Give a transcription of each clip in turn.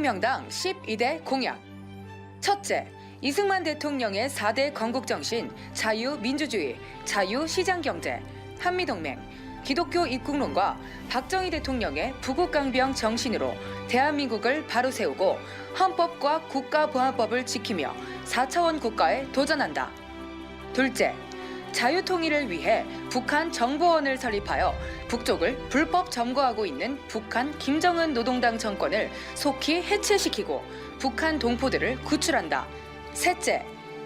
국민혁명당 12대 공약. 첫째, 이승만 대통령의 4대 건국정신, 자유민주주의, 자유시장경제, 한미동맹, 기독교 입국론과 박정희 대통령의 부국강병 정신으로 대한민국을 바로 세우고 헌법과 국가보안법을 지키며 4차원 국가에 도전한다. 둘째, 자유통일을 위해 북한 정보원을 설립하여 북쪽을 불법 점거하고 있는 북한 김정은 노동당 정권을 속히 해체시키고 북한 동포들을 구출한다. 셋째,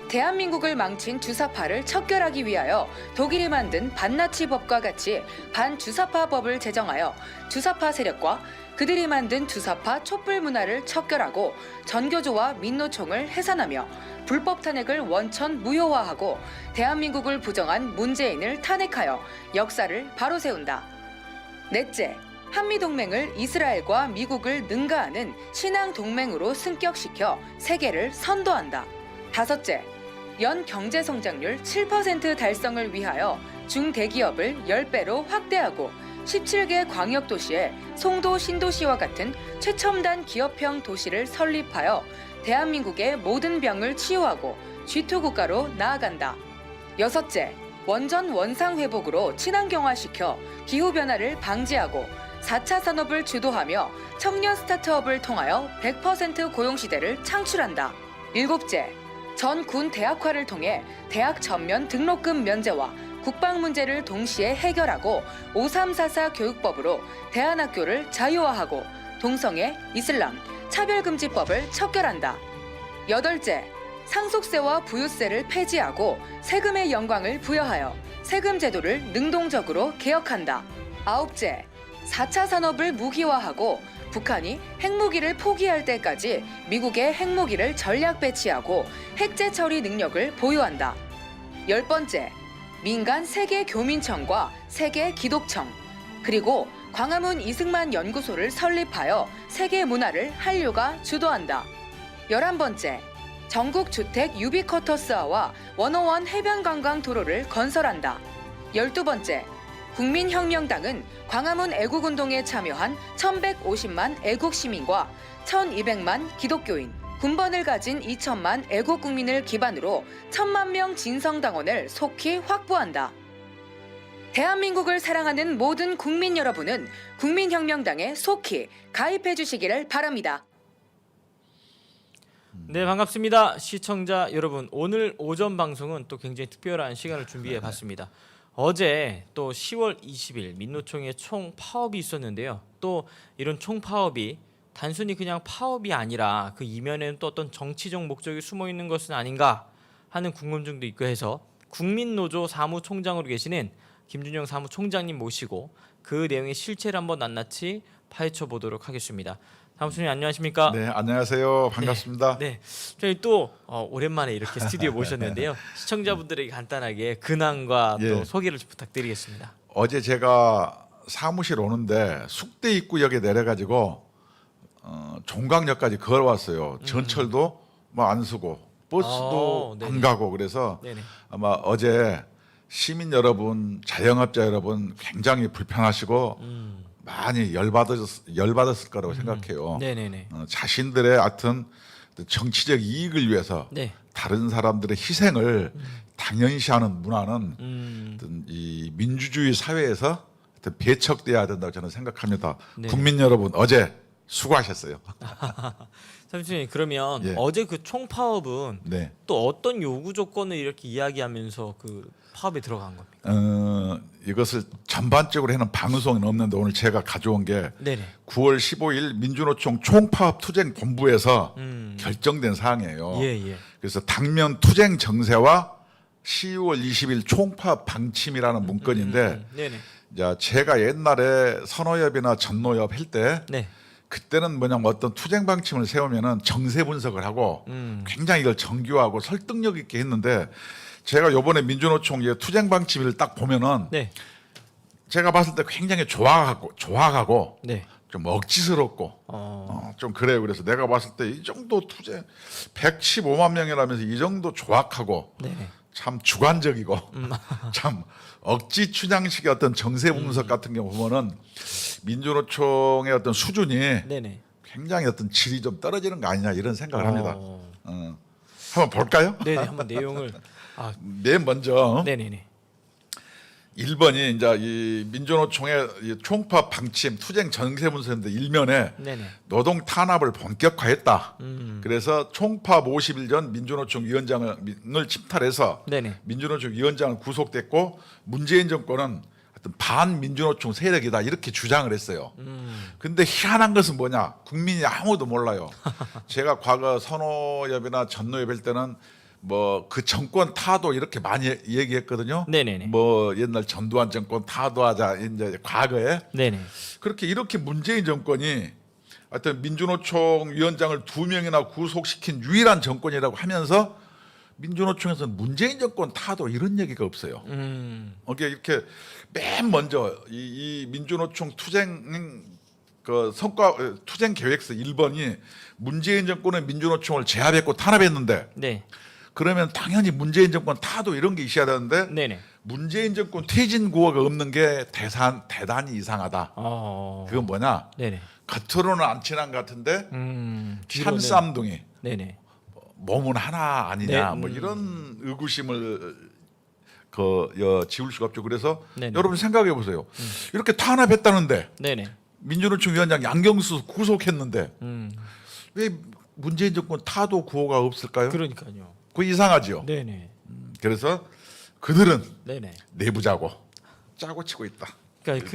대한민국을 망친 주사파를 척결하기 위하여 독일이 만든 반나치법과 같이 반주사파법을 제정하여 주사파 세력과 그들이 만든 주사파 촛불 문화를 척결하고 전교조와 민노총을 해산하며 불법 탄핵을 원천 무효화하고 대한민국을 부정한 문재인을 탄핵하여 역사를 바로 세운다. 넷째, 한미동맹을 이스라엘과 미국을 능가하는 신앙동맹으로 승격시켜 세계를 선도한다. 다섯째, 연 경제성장률 7% 달성을 위하여 중대기업을 10배로 확대하고 17개 광역도시에 송도 신도시와 같은 최첨단 기업형 도시를 설립하여 대한민국의 모든 병을 치유하고 G2 국가로 나아간다. 여섯째, 원전 원상 회복으로 친환경화시켜 기후변화를 방지하고 4차 산업을 주도하며 청년 스타트업을 통하여 100% 고용시대를 창출한다. 일곱째, 전 군 대학화를 통해 대학 전면 등록금 면제와 국방 문제를 동시에 해결하고 5344 교육법으로 대안학교를 자유화하고 동성애, 이슬람, 차별금지법을 척결한다. 여덟째, 상속세와 부유세를 폐지하고 세금의 영광을 부여하여 세금 제도를 능동적으로 개혁한다. 아홉째, 4차 산업을 무기화하고 북한이 핵무기를 포기할 때까지 미국의 핵무기를 전략 배치하고 핵재 처리 능력을 보유한다. 열 번째, 민간 세계 교민청과 세계 기독청, 그리고 광화문 이승만 연구소를 설립하여 세계 문화를 한류가 주도한다. 11번째, 전국 주택 유비쿼터스화와 101 해변관광 도로를 건설한다. 12번째, 국민혁명당은 광화문 애국운동에 참여한 1150만 애국시민과 1200만 기독교인, 군번을 가진 2000만 애국국민을 기반으로 1000만 명 진성당원을 속히 확보한다. 대한민국을 사랑하는 모든 국민 여러분은 국민혁명당에 속히 가입해 주시기를 바랍니다. 네, 반갑습니다. 시청자 여러분, 오늘 오전 방송은 또 굉장히 특별한 시간을 준비해 봤습니다. 어제 또 10월 20일 민노총의 총파업이 있었는데요. 또 이런 총파업이 단순히 그냥 파업이 아니라 그 이면에는 또 어떤 정치적 목적이 숨어 있는 것은 아닌가 하는 궁금증도 있고 해서 국민노조 사무총장으로 계시는 김준영 사무총장님 모시고 그 내용의 실체를 한번 낱낱이 파헤쳐 보도록 하겠습니다. 사무총장님 안녕하십니까? 네, 안녕하세요. 반갑습니다. 네, 저희 또 오랜만에 이렇게 스튜디오 모셨는데요. 시청자분들에게 간단하게 근황과 또 소개를 좀 부탁드리겠습니다. 어제 제가 사무실 오는데 숙대 입구역에 내려가지고 종강역까지 걸어왔어요. 전철도 뭐 안 쓰고 버스도 안 가고 그래서 네네. 아마 어제 시민 여러분, 자영업자 여러분 굉장히 불편하시고 많이 열받았을 거라고 생각해요. 네네네. 자신들의 하여튼 정치적 이익을 위해서 네. 다른 사람들의 희생을 당연시하는 문화는 어떤 이 민주주의 사회에서 어떤 배척돼야 된다고 저는 생각합니다. 네. 국민 여러분 어제 수고하셨어요. 사무총장님 그러면 예. 어제 그 총파업은 네. 또 어떤 요구 조건을 이렇게 이야기하면서 그 파업에 들어간 겁니까? 이것을 전반적으로 해는 방송은 없는데 오늘 제가 가져온 게 네네. 9월 15일 민주노총 총파업 투쟁 본부에서 결정된 사항이에요. 예. 그래서 당면 투쟁 정세와 10월 20일 총파업 방침이라는 문건인데 네네. 자, 제가 옛날에 선호협이나 전노협 할 때 네. 그때는 뭐냐면 어떤 투쟁 방침을 세우면은 정세 분석을 하고 굉장히 이걸 정교하고 설득력 있게 했는데 제가 요번에 민주노총 투쟁 방침을 딱 보면은 네. 제가 봤을 때 굉장히 조악하고 네. 좀 억지스럽고 좀 그래요. 그래서 내가 봤을 때 이 정도 투쟁 115만 명이라면서 이 정도 조악하고 네네. 참 주관적이고 참 억지 춘향식의 어떤 정세 분석 같은 경우 보면은 민주노총의 어떤 수준이 네네. 굉장히 어떤 질이 좀 떨어지는 거 아니냐 이런 생각을 합니다. 어. 한번 볼까요? 네네, 한번 내용을. 아, 맨 먼저 네네네. 1번이 이제 이 민주노총의 이 총파 방침 투쟁 정세 문서인데 일면에 네네. 노동 탄압을 본격화했다. 그래서 총파 50일 전 민주노총 위원장을 침탈해서 네네. 민주노총 위원장을 구속됐고 문재인 정권은 어떤 반민주노총 세력이다 이렇게 주장을 했어요. 근데 희한한 것은 뭐냐? 국민이 아무도 몰라요. 제가 과거 선호협이나 전노협일 때는 뭐 그 정권 타도 이렇게 많이 얘기했거든요. 네네네. 뭐 옛날 전두환 정권 타도하자 이제 과거에 네네. 그렇게 이렇게 문재인 정권이 하여튼 민주노총 위원장을 2명이나 구속시킨 유일한 정권이라고 하면서 민주노총에서는 문재인 정권 타도 이런 얘기가 없어요. 이렇게 맨 먼저 이 민주노총 투쟁 그 성과 투쟁 계획서 1번이 문재인 정권은 민주노총을 제압했고 탄압했는데 네. 그러면 당연히 문재인 정권 타도 이런 게 있어야 되는데 네네. 문재인 정권 퇴진 구호가 없는 게 대단히 이상하다. 어. 그건 뭐냐? 네네. 겉으로는 안 친한 것 같은데 뒤로는. 참쌈둥이 네네. 몸은 하나 아니냐 네, 뭐 이런 의구심을 지울 수가 없죠. 그래서 네네. 여러분 생각해 보세요. 이렇게 탄압했다는데 네네. 민주노총 위원장 양경수 구속했는데 음. 왜 문재인 정권 타도 구호가 없을까요? 그러니까요. 그거 이상하죠. 네네. 그래서 그들은 네네. 내부자고 짜고 치고 있다. 그러니까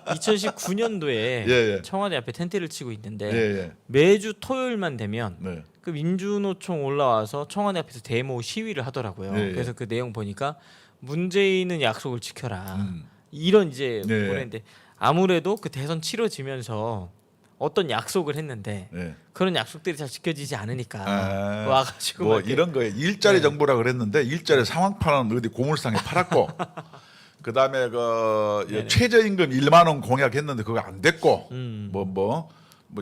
그 2019년도에 예. 청와대 앞에 텐트를 치고 있는데 예. 매주 토요일만 되면 네. 그 민주노총 올라와서 청와대 앞에서 데모 시위를 하더라고요. 예. 그래서 그 내용 보니까 문재인은 약속을 지켜라. 음. 이런 이제 예. 보냈는데 아무래도 그 대선 치러지면서 어떤 약속을 했는데 네. 그런 약속들이 잘 지켜지지 않으니까 아, 와가지고 뭐 막 이렇게- 이런 거에 일자리 네. 정부라 그랬는데 일자리 상황판은 어디 고물상에 팔았고 그다음에 네네. 최저임금 1만 원 공약했는데 그거 안 됐고 음. 뭐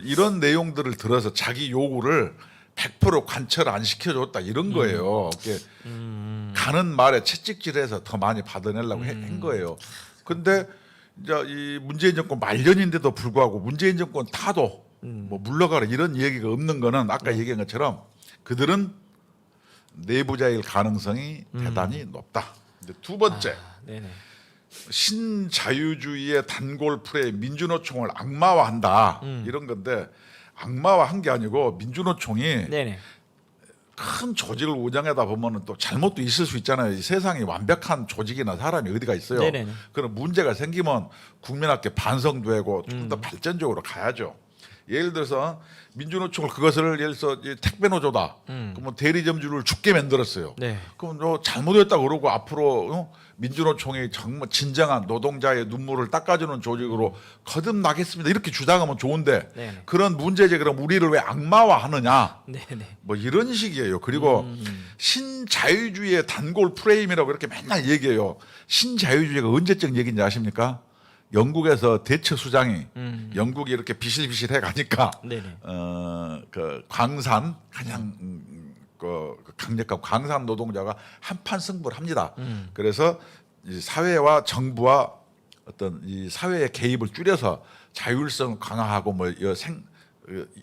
이런 내용들을 들어서 자기 요구를 100% 관철 안 시켜줬다 이런 거예요. 이렇게 가는 말에 채찍질해서 더 많이 받아내려고 한 거예요. 근데 이제 이 문재인 정권 말년인데도 불구하고 문재인 정권 타도 뭐 물러가라 이런 얘기가 없는 거는 아까 얘기한 것처럼 그들은 내부자일 가능성이 대단히 높다. 이제 두 번째 네네. 신자유주의의 단골 프레이 민주노총을 악마화한다 이런 건데 악마화한 게 아니고 민주노총이 네네. 큰 조직을 운영하다 보면은 또 잘못도 있을 수 있잖아요. 이 세상에 완벽한 조직이나 사람이 어디가 있어요. 네네네. 그런 문제가 생기면 국민학교 반성되고 좀 더 발전적으로 가야죠. 예를 들어서 민주노총을 그것을 예를 들어서 이 택배 노조다. 그러면 대리점주를 죽게 만들었어요. 네. 그럼 잘못했다 그러고 앞으로 민주노총이 정말 진정한 노동자의 눈물을 닦아주는 조직으로 거듭나겠습니다. 이렇게 주장하면 좋은데 네네. 그런 문제제 그럼 우리를 왜 악마화하느냐? 네네. 뭐 이런 식이에요. 그리고 신자유주의의 단골 프레임이라고 이렇게 맨날 얘기해요. 신자유주의가 언제적 얘기인지 아십니까? 영국에서 대처 수장이 영국이 이렇게 비실비실해 가니까 네네. 그 광산 가장 그 강력한 광산 노동자가 한판 승부를 합니다. 그래서 이 사회와 정부와 어떤 이 사회의 개입을 줄여서 자율성을 강화하고 뭐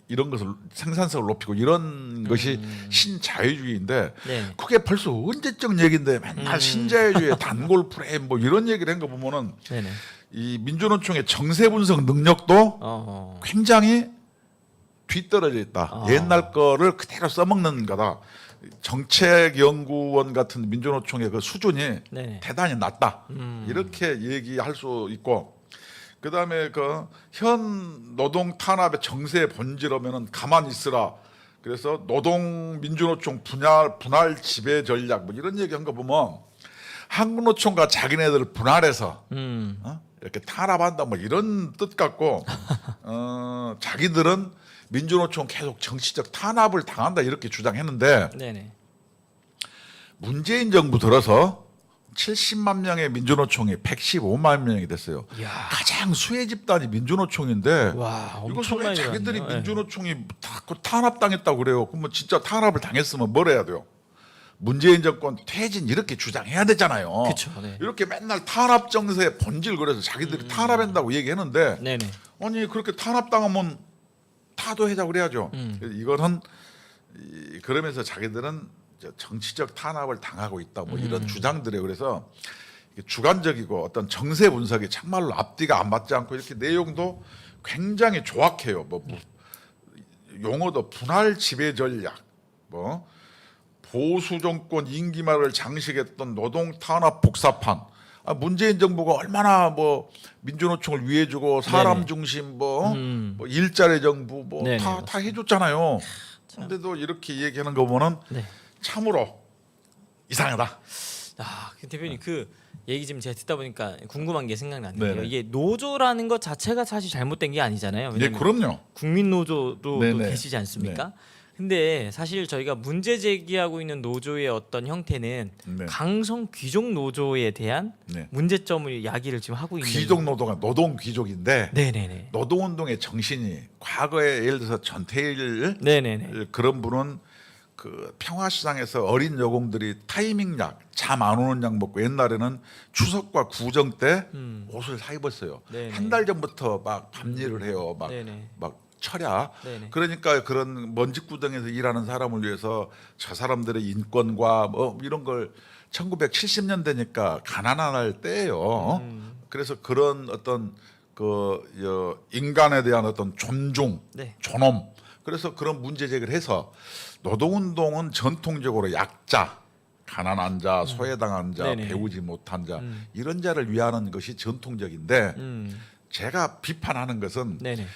이런 것을 생산성을 높이고 이런 것이 신자유주의인데 네. 그게 벌써 언제적 얘기인데 맨날 신자유주의 단골 프레임 뭐 이런 얘기를 한 거 보면은 네네. 이 민주노총의 정세 분석 능력도 굉장히 뒤떨어져 있다. 옛날 거를 그대로 써먹는 거다. 정책연구원 같은 민주노총의 그 수준이 네네. 대단히 낮다. 이렇게 얘기할 수 있고 그다음에 그 현 노동 탄압의 정세의 본질이면은 가만히 있으라. 그래서 노동 민주노총 분할 지배 전략 뭐 이런 얘기한 거 보면 한국노총과 자기네들을 분할해서 이렇게 탄압한다 뭐 이런 뜻 같고 자기들은 민주노총 계속 정치적 탄압을 당한다 이렇게 주장했는데 네네. 문재인 정부 들어서 70만 명의 민주노총이 115만 명이 됐어요. 이야. 가장 수혜 집단이 민주노총인데 와, 엄청 이것을 왜 많이 자기들이 들었네요. 민주노총이 탄압당했다고 그래요. 그러면 진짜 탄압을 당했으면 뭘 해야 돼요? 문재인 정권 퇴진 이렇게 주장해야 되잖아요. 그쵸, 네. 이렇게 맨날 탄압 정세의 본질 그래서 자기들이 탄압한다고 얘기했는데 네네. 아니 그렇게 탄압당하면 타도해자 그래야죠. 음. 그래서 이거는 그러면서 자기들은 정치적 탄압을 당하고 있다 뭐 이런 주장들이에요. 그래서 이게 주관적이고 어떤 정세 분석이 정말로 앞뒤가 안 맞지 않고 이렇게 내용도 굉장히 조악해요. 뭐 용어도 분할 지배 전략, 뭐 보수 정권 임기 말을 장식했던 노동 탄압 복사판. 문재인 정부가 얼마나 뭐 민주노총을 위해주고 사람 네네. 중심 뭐 일자리 정부 뭐 네네, 다 해줬잖아요. 그런데도 이렇게 얘기하는 거 보면은 네. 참으로 이상하다. 그 대표님 그 얘기 지금 제가 듣다 보니까 궁금한 게 생각나는데요. 네네. 이게 노조라는 것 자체가 사실 잘못된 게 아니잖아요. 예, 왜냐면 그럼요. 국민 노조도 네네. 계시지 않습니까? 근데 사실 저희가 문제 제기하고 있는 노조의 어떤 형태는 네. 강성 귀족 노조에 대한 네. 문제점을 야기를 지금 하고 있는 귀족 노동가 노동 귀족인데 네네네. 노동운동의 정신이 과거에 예를 들어서 전태일 네네네. 그런 분은 그 평화시장에서 어린 여공들이 타이밍 약, 잠 안 오는 약 먹고 옛날에는 추석과 구정 때 옷을 사 입었어요. 네네. 한 달 전부터 막 밤일을 해요. 네네. 막 철야. 네네. 그러니까 그런 먼지구덩이에서 일하는 사람을 위해서 저 사람들의 인권과 뭐 이런 걸 1970년대니까 가난할 때예요. 그래서 그런 어떤 인간에 대한 어떤 존중, 네. 존엄. 그래서 그런 문제 제기를 해서 노동운동은 전통적으로 약자, 가난한 자, 소외당한 자, 네네. 배우지 못한 자 이런 자를 위하는 것이 전통적인데 제가 비판하는 것은 네네.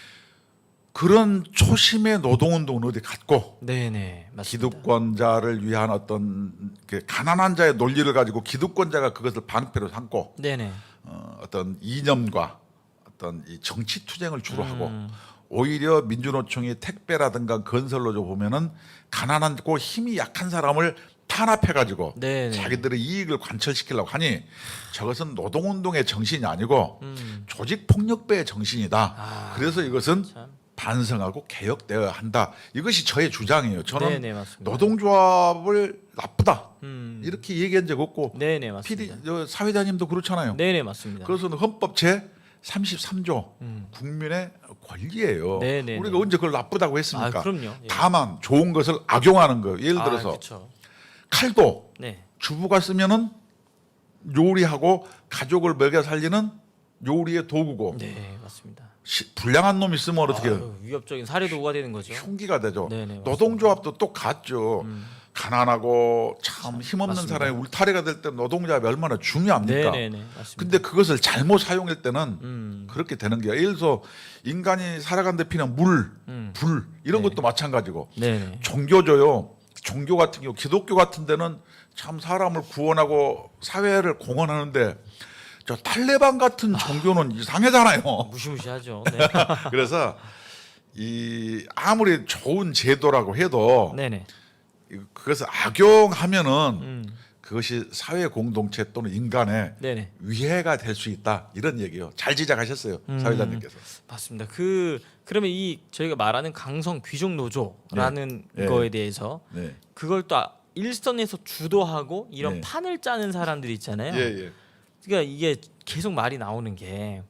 그런 초심의 노동운동은 어디 갔고 네네. 맞습니다. 기득권자를 위한 어떤 그 가난한 자의 논리를 가지고 기득권자가 그것을 방패로 삼고 네네. 어떤 이념과 어떤 이 정치 투쟁을 주로 하고 오히려 민주노총이 택배라든가 건설로조 보면은 가난하고 힘이 약한 사람을 탄압해가지고 네네. 자기들의 이익을 관철시키려고 하니 저것은 노동운동의 정신이 아니고 조직폭력배의 정신이다. 아, 그래서 이것은 참. 반성하고 개혁되어야 한다. 이것이 저의 주장이에요. 저는 네네, 맞습니다. 노동조합을 나쁘다 음. 이렇게 얘기한 적 없고 네네 맞습니다. PD 사회자님도 그렇잖아요. 네네 맞습니다. 그래서 헌법 제 33조 국민의 권리예요. 네네네. 우리가 언제 그걸 나쁘다고 했습니까? 아, 그럼요. 예. 다만 좋은 것을 악용하는 거예요. 예를 들어서 그렇죠. 칼도 네. 주부가 쓰면은 요리하고 가족을 먹여 살리는 요리의 도구고 네 맞습니다. 불량한 놈이 쓰면 어떻게 해요? 위협적인 살해 도구가 되는 거죠. 흉기가 되죠. 네네, 맞습니다. 노동조합도 똑같죠. 가난하고 참 힘없는 맞습니다. 사람이 울타리가 될 때 노동조합이 얼마나 중요합니까? 네네네 맞습니다. 근데 그것을 잘못 사용할 때는 그렇게 되는 거야. 예를 들어서 인간이 살아간 데 필요한 물, 불 이런 네. 것도 마찬가지고 네네. 종교조요. 종교 같은 경우 기독교 같은 데는 참 사람을 구원하고 사회를 공헌하는데 저 탈레반 같은 종교는 이상하잖아요. 무시무시하죠. 네. 그래서 이 아무리 좋은 제도라고 해도 네네. 그것을 악용하면은 그것이 사회 공동체 또는 인간의 네네. 위해가 될 수 있다 이런 얘기요. 잘 지적하셨어요, 사회자님께서. 맞습니다. 그러면 이 저희가 말하는 강성 귀족 노조라는 네. 거에 대해서 네, 그걸 또 일선에서 주도하고 이런 네. 판을 짜는 사람들이 있잖아요. 예. 그러니까 이게 계속 말이 나오는 게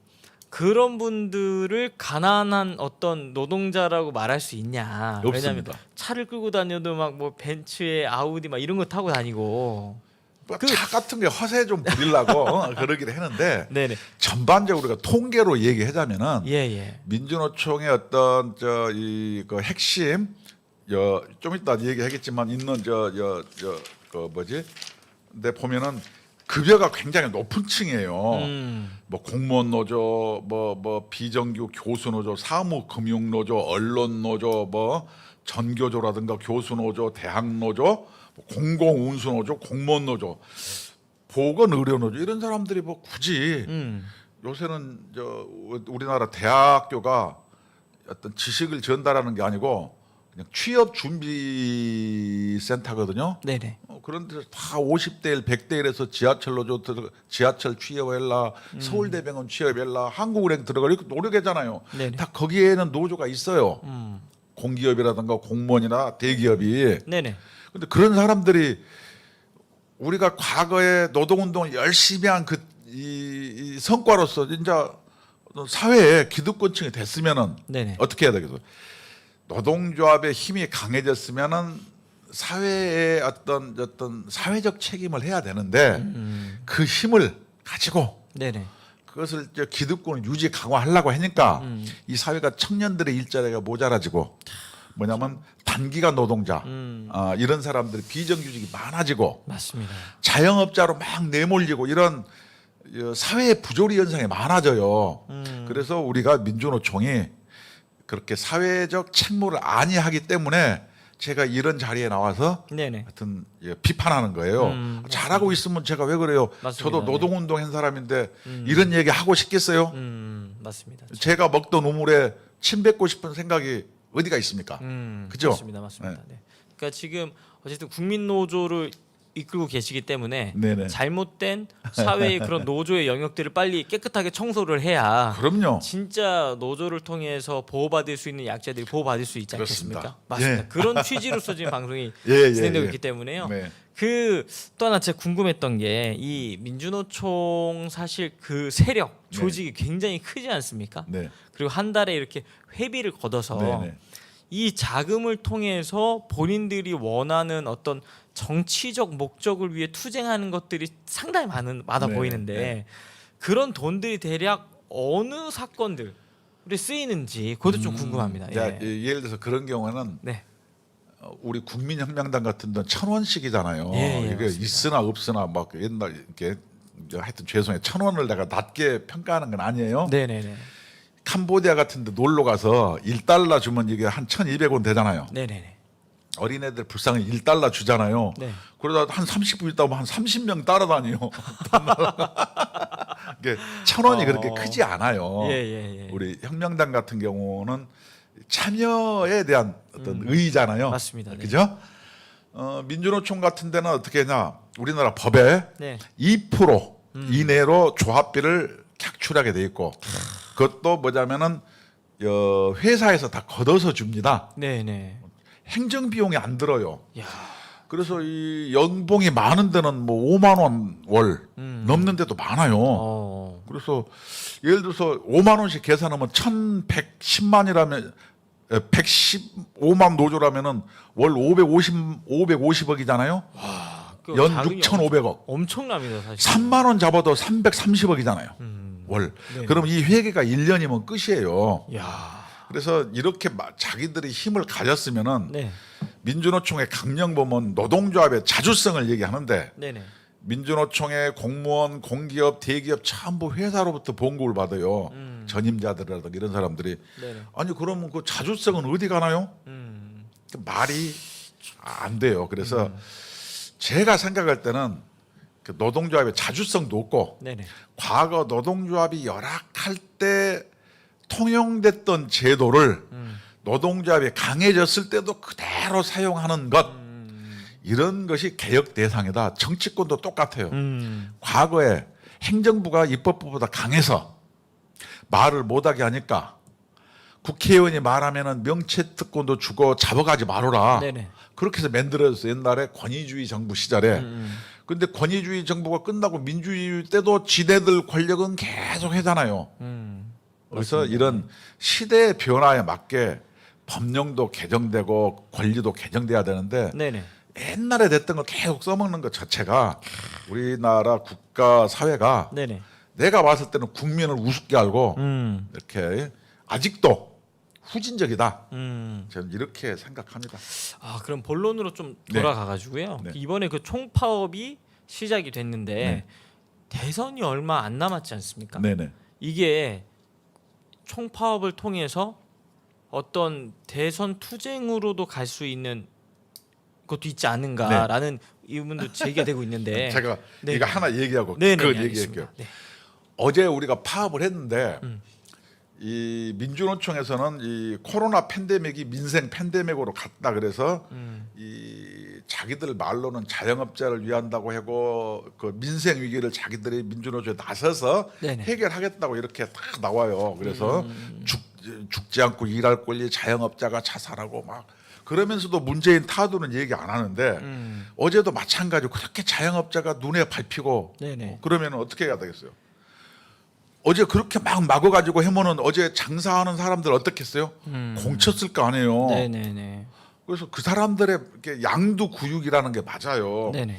그런 분들을 가난한 어떤 노동자라고 말할 수 있냐? 왜냐하면 없습니다. 차를 끌고 다녀도 막 뭐 벤츠에 아우디 막 이런 거 타고 다니고. 차 같은 게 허세 좀 부리려고 그러긴 했는데 네네. 전반적으로 우리가 통계로 얘기하자면은 예예. 민주노총의 어떤 그 핵심 좀 이따 얘기하겠지만 있는 그 뭐지? 근데 보면은 급여가 굉장히 높은 층이에요. 뭐 공무원 노조, 뭐 비정규 교수 노조, 사무 금융 노조, 언론 노조, 뭐 전교조라든가 교수 노조, 대학 노조, 공공 운수 노조, 공무원 노조, 보건 의료 노조 이런 사람들이 뭐 굳이 요새는 우리나라 대학교가 어떤 지식을 전달하는 게 아니고 그냥 취업 준비 센터거든요. 네네. 그런데 다 50대 1, 100대 1에서 지하철 노조 지하철 취업할라, 서울대병원 취업할라, 한국은행 들어가 이렇게 노력하잖아요. 네네. 다 거기에는 노조가 있어요. 공기업이라든가 공무원이나 대기업이. 네네. 근데 그런 사람들이 우리가 과거에 노동운동을 열심히 한 이 성과로서 진짜 사회에 기득권층이 됐으면은 네네. 어떻게 해야 되겠어요? 노동조합의 힘이 강해졌으면은 사회의 어떤 사회적 책임을 해야 되는데 그 힘을 가지고 네네. 그것을 이제 기득권을 유지 강화하려고 하니까 이 사회가 청년들의 일자리가 모자라지고 뭐냐면 단기간 노동자 이런 사람들이 비정규직이 많아지고 맞습니다. 자영업자로 막 내몰리고 이런 사회의 부조리 현상이 많아져요. 그래서 우리가 민주노총이 그렇게 사회적 책무를 아니하기 때문에 제가 이런 자리에 나와서 네네. 하여튼 비판하는 거예요. 잘하고 있으면 제가 왜 그래요? 맞습니다. 저도 노동운동 한 사람인데 이런 얘기 하고 싶겠어요? 맞습니다. 제가 먹던 우물에 침 뱉고 싶은 생각이 어디가 있습니까? 그죠? 맞습니다. 맞습니다. 네. 그러니까 지금 어쨌든 국민노조를 이끌고 계시기 때문에 네네. 잘못된 사회의 그런 노조의 영역들을 빨리 깨끗하게 청소를 해야 그럼요. 진짜 노조를 통해서 보호받을 수 있는 약자들이 보호받을 수 있지 않겠습니까? 그렇습니다. 맞습니다. 예. 그런 취지로서 지금 방송이 예, 진행되고 예. 있기 때문에요. 네. 그 또 하나 제가 궁금했던 게 이 민주노총 사실 그 세력 네. 조직이 굉장히 크지 않습니까? 네. 그리고 한 달에 이렇게 회비를 걷어서 네네. 이 자금을 통해서 본인들이 원하는 어떤 정치적 목적을 위해 투쟁하는 것들이 상당히 많아 네, 보이는데 네. 그런 돈들이 대략 어느 사건들에 쓰이는지 그것도 좀 궁금합니다. 자, 예. 예를 들어서 그런 경우는 네. 우리 국민혁명당 같은 데는 1,000원씩이잖아요. 예, 이게 맞습니다. 있으나 없으나 막 옛날 이렇게 하여튼 죄송해요. 1,000원을 내가 낮게 평가하는 건 아니에요. 네네네. 캄보디아 같은 데 놀러 가서 1달러 주면 이게 한 1,200원 되잖아요. 네네네. 어린애들 불쌍히 1달러 주잖아요. 네. 그러다 한 30분 있다 보면 한 30명 따라다녀요. 이게 1,000원이 그렇게 크지 않아요. 예. 우리 혁명당 같은 경우는 참여에 대한 어떤 의의잖아요. 맞습니다. 네. 그죠? 민주노총 같은 데는 어떻게 하냐? 우리나라 법에 네. 2% 이내로 조합비를 객출하게 돼 있고 그것도 뭐냐면은 회사에서 다 걷어서 줍니다. 네네. 행정 비용이 안 들어요. 야. 그래서 이 연봉이 많은 데는 뭐 5만 원 월 넘는 데도 많아요. 그래서 예를 들어서 5만 원씩 계산하면 1,110만이라면 115만 노조라면은 월 550억이잖아요. 그 연 자금이 6,500억. 엄청납니다 사실. 3만 원 잡아도 330억이잖아요. 월. 네. 그럼 이 회계가 1년이면 끝이에요. 야. 그래서 이렇게 자기들이 힘을 가졌으면은 네. 민주노총의 강령 보면 노동조합의 자주성을 얘기하는데 네네. 민주노총의 공무원, 공기업, 대기업 전부 회사로부터 봉급을 받아요. 전임자들이라든가 이런 사람들이. 네네. 아니 그러면 그 자주성은 어디 가나요? 그 말이 안 돼요. 그래서 제가 생각할 때는 그 노동조합의 자주성도 없고 네네. 과거 노동조합이 열악할 때 통용됐던 제도를 노동조합이 강해졌을 때도 그대로 사용하는 것 이런 것이 개혁 대상이다. 정치권도 똑같아요. 과거에 행정부가 입법부보다 강해서 말을 못하게 하니까 국회의원이 말하면은 명체특권도 주고 잡아가지 말아라. 네네. 그렇게 해서 만들어졌어. 옛날에 권위주의 정부 시절에. 근데 권위주의 정부가 끝나고 민주주의 때도 지네들 권력은 계속 하잖아요. 그래서 이런 시대의 변화에 맞게 법령도 개정되고 권리도 개정돼야 되는데 네네. 옛날에 됐던 거 계속 써먹는 것 자체가 우리나라 국가 사회가 네네. 내가 봤을 때는 국민을 우습게 알고 이렇게 아직도 후진적이다. 저는 이렇게 생각합니다. 아 그럼 본론으로 좀 네. 돌아가가지고요. 네. 이번에 그 총파업이 시작이 됐는데 네. 대선이 얼마 안 남았지 않습니까? 네네. 이게 총파업을 통해서 어떤 대선 투쟁으로도 갈 수 있는 것도 있지 않은가라는 의문도 제기가 되고 있는데 제가 네. 이거 하나 얘기하고 네네, 그걸 알겠습니다. 얘기할게요. 네. 어제 우리가 파업을 했는데 이 민주노총에서는 이 코로나 팬데믹이 민생 팬데믹으로 갔다 그래서 이 자기들 말로는 자영업자를 위한다고 하고 그 민생 위기를 자기들이 민주노총에 나서서 네네. 해결하겠다고 이렇게 다 나와요. 그래서 죽지 않고 일할 권리 자영업자가 자살하고 막 그러면서도 문재인 타도는 얘기 안 하는데 어제도 마찬가지로 그렇게 자영업자가 눈에 밟히고 네네. 그러면 어떻게 해야 되겠어요? 어제 그렇게 막 막아가지고 해면은 어제 장사하는 사람들 어떻겠어요? 공쳤을 거 아니에요. 네네네. 그래서 그 사람들의 이렇게 양두구육이라는 게 맞아요. 네네.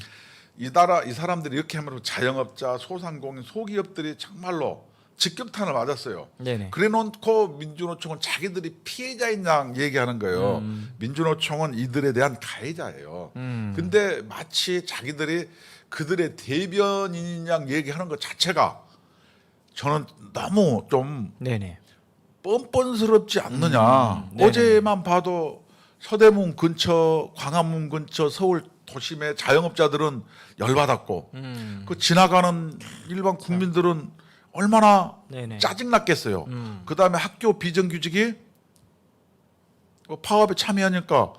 이 나라 이 사람들이 이렇게 하면 자영업자, 소상공인, 소기업들이 정말로 직격탄을 맞았어요. 네네. 그래놓고 민주노총은 자기들이 피해자인 양 얘기하는 거예요. 민주노총은 이들에 대한 가해자예요. 근데 마치 자기들이 그들의 대변인인 양 얘기하는 것 자체가 저는 너무 좀 네네. 뻔뻔스럽지 않느냐. 네네. 어제만 봐도 서대문 근처, 광화문 근처 서울 도심의 자영업자들은 열받았고 그 지나가는 일반 국민들은 얼마나 네네. 짜증났겠어요. 그다음에 학교 비정규직이 그 파업에 참여하니까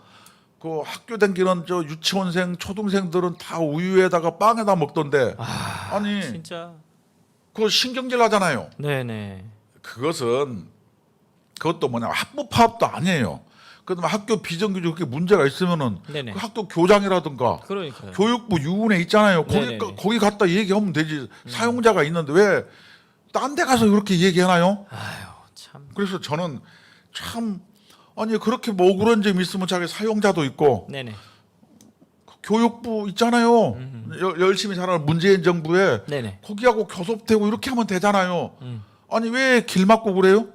그 학교 다니는 저 유치원생, 초등생들은 다 우유에다가 빵에다 먹던데 아니 진짜. 그거 신경질 나잖아요. 네네. 그것도 뭐냐 학부 파업도 아니에요. 그다음에 학교 비정규직 그렇게 문제가 있으면은 네네. 그 학교 교장이라든가 그러니까요. 교육부 유은혜 있잖아요. 네네네. 거기 갔다 얘기하면 되지. 사용자가 있는데 왜 딴 데 가서 그렇게 얘기하나요? 아유 참. 그래서 저는 참 아니 그렇게 뭐 억울한 점 있으면 자기 사용자도 있고 네네. 교육부 있잖아요. 열심히 잘하는 문재인 정부에 네네. 거기하고 교섭되고 이렇게 하면 되잖아요. 아니 왜 길 막고 그래요?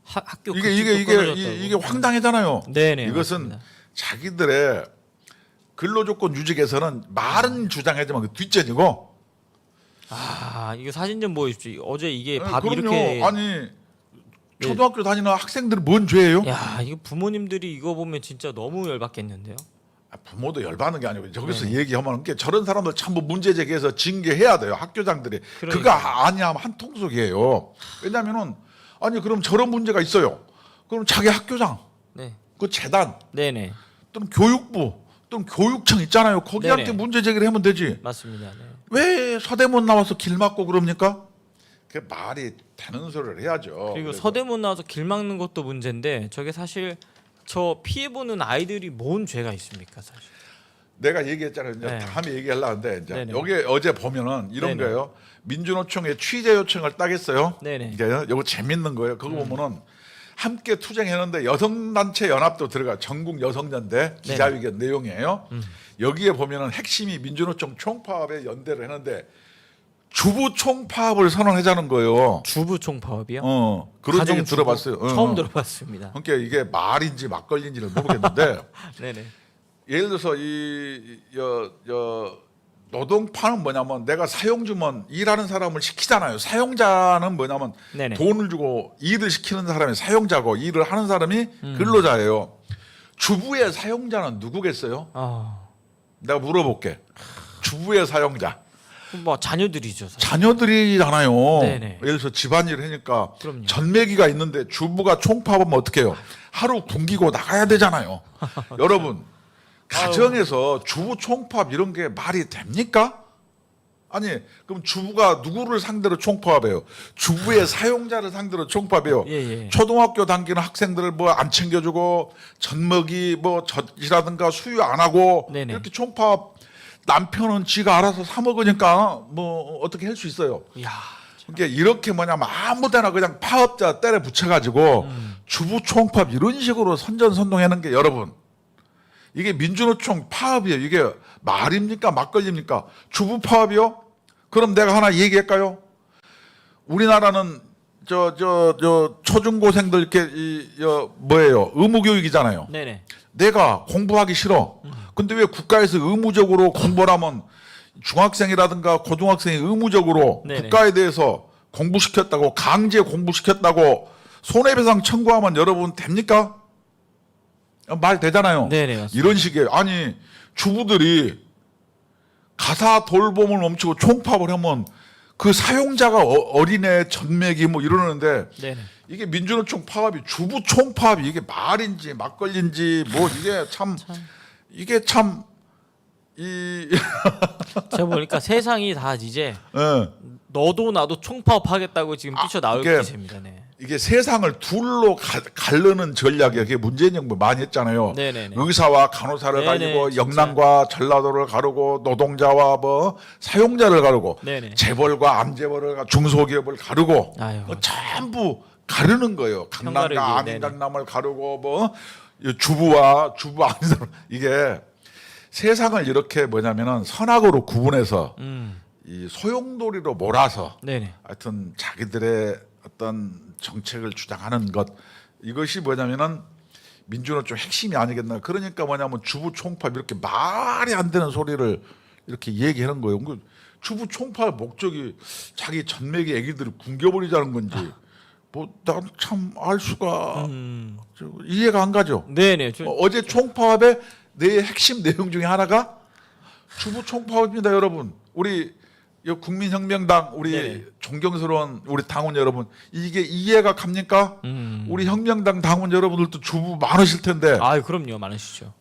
학교 이게 황당하잖아요. 네네. 이것은 맞습니다. 자기들의 근로조건 유직에서는 말은 주장하지만 그 뒷전이고. 이거 사진 좀 보여주십시오. 어제 이게 밥이 그럼요. 이렇게. 아니 초등학교 다니는 학생들은 뭔 죄예요? 야 이거 부모님들이 이거 보면 진짜 너무 열받겠는데요. 부모도 열받는 게 아니고 저기서 네네. 얘기하면 저런 사람들 전부 문제 제기해서 징계해야 돼요. 학교장들이. 그거 그러니까요. 아니하면 한 통속이에요. 왜냐면은 아니 그럼 저런 문제가 있어요. 그럼 자기 학교장, 네. 그 재단, 네네. 또는 교육부, 또는 교육청 있잖아요. 거기한테 네네. 문제 제기를 하면 되지. 맞습니다. 네. 왜 서대문 나와서 길 막고 그럽니까? 그 말이 되는 소리를 해야죠. 그리고 그래서 서대문 나와서 길 막는 것도 문제인데 저게 사실 저 피해 보는 아이들이 뭔 죄가 있습니까, 사실? 내가 얘기했잖아요. 이제 네. 다음에 얘기하려는데 이제 네네. 여기 어제 보면은 이런 네네. 거예요. 민주노총에 취재 요청을 딱 했어요. 네네. 이제 이거 재밌는 거예요. 그거 보면은 함께 투쟁했는데 여성단체 연합도 들어가 전국 여성연대 기자회견 내용이에요. 여기에 보면은 핵심이 민주노총 총파업에 연대를 했는데 주부 총파업을 선언하자는 거예요. 주부 총파업이요? 그런 가정 얘기 주부? 들어봤어요. 처음 들어봤습니다. 그러니까 이게 말인지 막걸리인지를 모르겠는데 네네. 예를 들어서 노동파는 뭐냐면 내가 사용주면 일하는 사람을 시키잖아요. 사용자는 뭐냐면 네네. 돈을 주고 일을 시키는 사람이 사용자고 일을 하는 사람이 근로자예요. 주부의 사용자는 누구겠어요? 내가 물어볼게. 주부의 사용자. 뭐 자녀들이죠. 사실. 자녀들이잖아요. 네네. 예를 들어서 집안일을 하니까 그럼요. 전매기가 있는데 주부가 총파업하면 어떻게 해요? 하루 굶기고 나가야 되잖아요. 여러분 가정에서 주부 총파업 이런 게 말이 됩니까? 아니 그럼 주부가 누구를 상대로 총파업해요? 주부의 사용자를 상대로 총파업해요. 예. 초등학교 다니는 학생들을 뭐 안 챙겨주고 젖먹이 뭐 젖이라든가 수유 안 하고 네네. 이렇게 총파업. 남편은 지가 알아서 사 먹으니까 뭐 어떻게 할 수 있어요. 이야. 그러니까 이렇게 뭐냐면 아무데나 그냥 파업자 때려 붙여가지고 주부 총파업 이런 식으로 선전선동하는 게 여러분 이게 민주노총 파업이에요. 이게 말입니까 막걸리입니까? 주부 파업이요? 그럼 내가 하나 얘기할까요? 우리나라는 저 초중고생들 이렇게 뭐예요? 의무교육이잖아요. 네네. 내가 공부하기 싫어. 근데 왜 국가에서 의무적으로 공부를 하면 중학생이라든가 고등학생이 의무적으로 네네. 국가에 대해서 공부시켰다고 강제 공부시켰다고 손해배상 청구하면 여러분 됩니까? 말 되잖아요. 네네, 맞습니다. 이런 식의 아니 주부들이 가사 돌봄을 멈추고 총파업을 하면 그 사용자가 어린애 전매기 뭐 이러는데 네네. 이게 민주노총 파업이 주부 총파업이 이게 말인지 막걸리인지 뭐 이게 참 이게 참 이 제가 보니까 세상이 다 이제 예. 너도 나도 총파업 하겠다고 지금 뛰쳐나올 이게- 기세입니다. 네. 이게 세상을 둘로 가르는 전략이 그게 문재인 정부 많이 했잖아요. 네네네. 의사와 간호사를 네네, 가리고 진짜. 영남과 전라도를 가르고 노동자와 뭐 사용자를 가르고 네네. 재벌과 암재벌을 중소기업을 가르고 아유. 뭐 전부 가르는 거예요. 강남과 편가르기, 아닌 네네. 강남을 가르고 뭐 주부와 주부 아닌 사람 이게 세상을 이렇게 뭐냐면은 선악으로 구분해서 이 소용돌이로 몰아서 네네. 하여튼 자기들의 어떤 정책을 주장하는 것 이것이 뭐냐면은 민주노총 핵심이 아니겠나. 그러니까 뭐냐면 주부 총파업 이렇게 말이 안 되는 소리를 이렇게 얘기하는 거예요. 그 주부 총파업 목적이 자기 전맥의 애기들을 굶겨버리자는 건지 뭐 난 참 알 수가 이해가 안 가죠. 네네. 어제 총파업의 내 핵심 내용 중에 하나가 주부 총파업입니다, 여러분. 우리 국민혁명당 우리 네네. 존경스러운 우리 당원 여러분 이게 이해가 갑니까? 우리 혁명당 당원 여러분들도 주부 많으실 텐데 아, 그럼요, 많으시죠.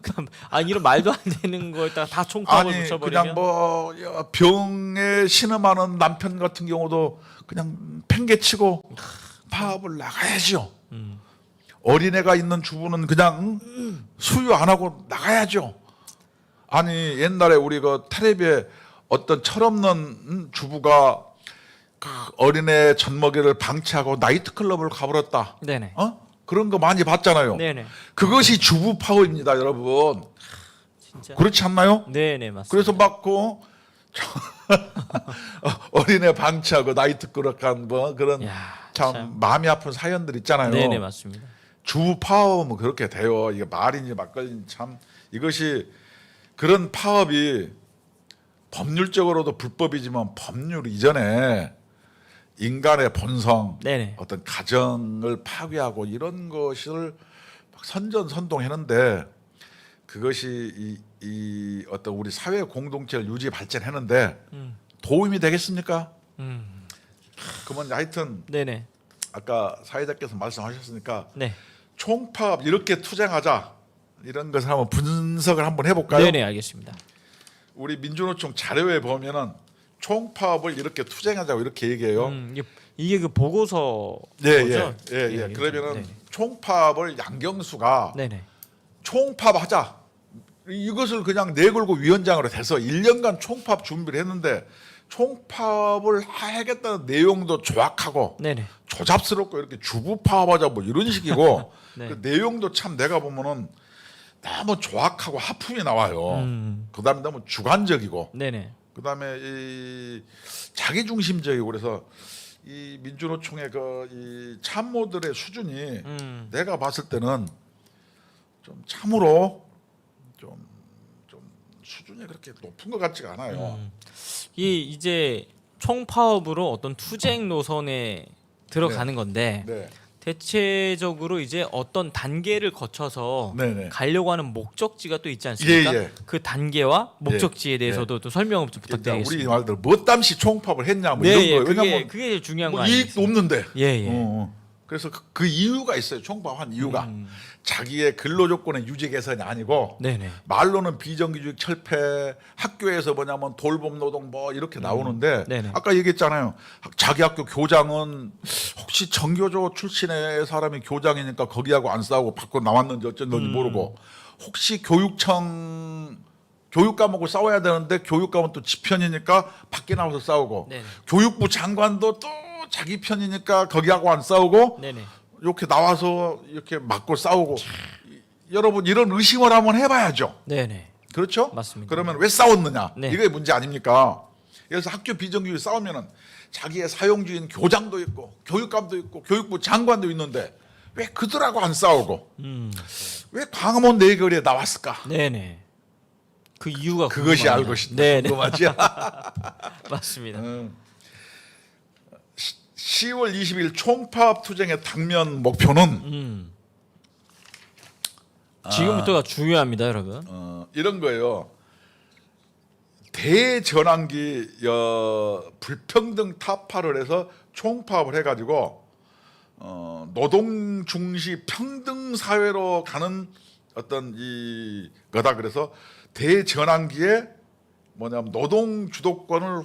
그럼 이런 말도 안 되는 거에다가 다 총파업을 아니 붙여버리면 그냥 뭐 병에 신음하는 남편 같은 경우도 그냥 팽개치고 파업을 나가야죠. 어린애가 있는 주부는 그냥 수유 안 하고 나가야죠. 아니 옛날에 우리 그 텔레비에 어떤 철없는 주부가 그 어린애 젖먹이를 방치하고 나이트클럽을 가버렸다. 네네. 그런 거 많이 봤잖아요. 네네. 그것이 주부 파워입니다, 여러분. 진짜. 그렇지 않나요? 네네, 맞습니다. 그래서 막고 어린애 방치하고 나이트클럽 간 뭐 그런 야, 참 마음이 아픈 사연들 있잖아요. 네네, 맞습니다. 주부 파업은 그렇게 돼요. 이게 말인지 막걸리인지 참 이것이 그런 파업이 법률적으로도 불법이지만 법률 이전에 인간의 본성, 네네. 어떤 가정을 파괴하고 이런 것을 막 선전선동했는데 그것이 이 어떤 우리 사회 공동체를 유지 발전했는데 도움이 되겠습니까? 그러면 하여튼 네네. 아까 사회자께서 말씀하셨으니까 네. 총파업 이렇게 투쟁하자 이런 것을 한번 분석을 한번 해볼까요? 네네, 알겠습니다. 우리 민주노총 자료에 보면은 총파업을 이렇게 투쟁하자고 이렇게 얘기해요. 이게 그 보고서 예, 거죠? 예. 그러면은 네네. 총파업을 양경수가 네네. 총파업하자 이것을 그냥 내걸고 위원장으로 돼서 1년간 총파업 준비를 했는데 총파업을 하겠다는 내용도 조악하고 네네. 조잡스럽고 이렇게 주부파업하자 뭐 이런 식이고 네. 그 내용도 참 내가 보면은 너무 조악하고 하품이 나와요. 그다음에 너무 주관적이고 네네. 그다음에 이 자기중심적이고 그래서 이 민주노총의 이 참모들의 수준이 내가 봤을 때는 좀 참으로 좀 수준이 그렇게 높은 것 같지가 않아요. 이제 총파업으로 어떤 투쟁 노선에 들어가는 건데 네, 대체적으로 이제 어떤 단계를 거쳐서 네네. 가려고 하는 목적지가 또 있지 않습니까? 예. 그 단계와 목적지에 대해서도 좀 설명 좀 그러니까 부탁드리겠습니다. 우리 말대로 뭐 땀시 총파업을 했냐 뭐 네, 이런 거. 그게 왜냐면 그게 중요한 거 뭐 아니에요? 이익도 없는데. 예. 그래서 그 이유가 있어요. 총파업한 이유가 자기의 근로 조건의 유지 개선이 아니고 네네. 말로는 비정규직 철폐, 학교에서 뭐냐면 돌봄 노동 뭐 이렇게 나오는데 네네. 아까 얘기했잖아요. 자기 학교 교장은 혹시 정교조 출신의 사람이 교장이니까 거기하고 안 싸우고 밖으로 나왔는지 어쩐지 모르고 혹시 교육청 교육 과목을 싸워야 되는데 교육 과목은 또 지 편이니까 밖에 나와서 싸우고 네네. 교육부 장관도 또 자기 편이니까 거기하고 안 싸우고 네네. 이렇게 나와서 이렇게 맞고 싸우고 여러분 이런 의심을 한번 해봐야죠. 네네. 그렇죠? 맞습니다. 그러면 왜 싸웠느냐? 네. 이게 문제 아닙니까? 그래서 학교 비정규직 싸우면은 자기의 사용주인 교장도 있고 교육감도 있고 교육부 장관도 있는데 왜 그들하고 안 싸우고 왜 광화문 내거리에 나왔을까? 네네. 그 이유가 그것이 궁금합니다. 알고 싶다. 네네. 궁금하지? 맞습니다. 10월 20일 총파업 투쟁의 당면 목표는 지금부터가 중요합니다, 여러분. 이런 거예요. 대전환기 불평등 타파를 해서 총파업을 해가지고 노동 중시 평등 사회로 가는 어떤 이 거다. 그래서 대전환기에 뭐냐면 노동 주도권을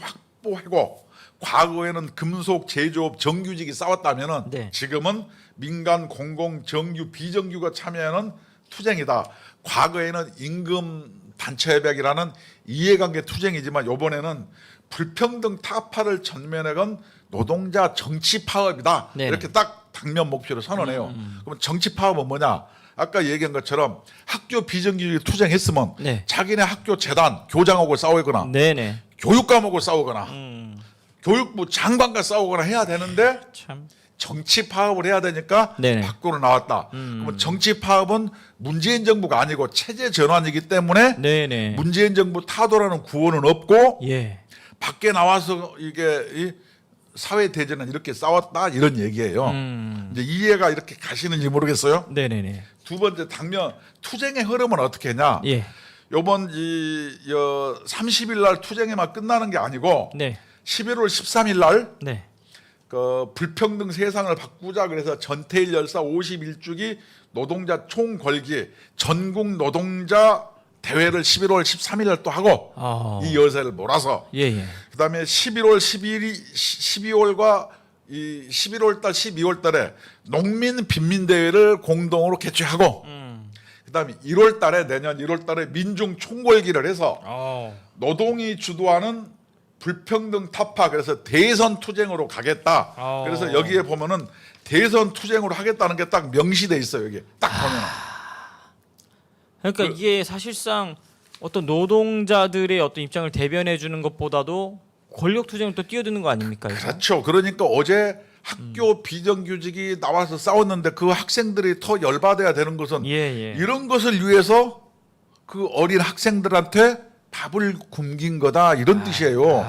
확보하고 과거에는 금속 제조업 정규직이 싸웠다면은 네. 지금은 민간 공공 정규 비정규가 참여하는 투쟁이다. 과거에는 임금 단체협약이라는 이해관계 투쟁이지만 이번에는 불평등 타파를 전면에 건 노동자 정치 파업이다. 네네. 이렇게 딱 당면 목표를 선언해요. 그럼 정치 파업은 뭐냐? 아까 얘기한 것처럼 학교 비정규직이 투쟁했으면 네. 자기네 학교 재단 교장하고 싸우거나 네네. 교육감하고 싸우거나 교육부 장관과 싸우거나 해야 되는데 참. 정치 파업을 해야 되니까 네네. 밖으로 나왔다. 그러면 정치 파업은 문재인 정부가 아니고 체제 전환이기 때문에 네네. 문재인 정부 타도라는 구호는 없고 예. 밖에 나와서 이게 이 사회 대전은 이렇게 싸웠다 이런 얘기예요. 이제 이해가 이렇게 가시는지 모르겠어요. 네네네. 두 번째 당면 투쟁의 흐름은 어떻게 했냐? 예. 요번 30일 날 투쟁에만 끝나는 게 아니고 네. 11월 13일 날 네. 그 불평등 세상을 바꾸자 그래서 전태일 열사 51주기 노동자 총궐기 전국 노동자 대회를 11월 13일 날 또 하고 이 여세를 몰아서 예예. 그다음에 11월 12월과 이 11월 달 12월 달에 농민 빈민 대회를 공동으로 개최하고 그다음에 1월 달에 내년 1월 달에 민중 총궐기를 해서 노동이 주도하는 불평등 타파 그래서 대선 투쟁으로 가겠다. 그래서 여기에 보면은 대선 투쟁으로 하겠다는 게 딱 명시돼 있어요. 여기 딱 보면은. 그러니까 이게 사실상 어떤 노동자들의 어떤 입장을 대변해 주는 것보다도 권력 투쟁을 또 뛰어드는 거 아닙니까? 이거? 그렇죠. 그러니까 어제 학교 비정규직이 나와서 싸웠는데 그 학생들이 더 열받아야 되는 것은 예. 이런 것을 위해서 그 어린 학생들한테 밥을 굶긴 거다 이런 뜻이에요.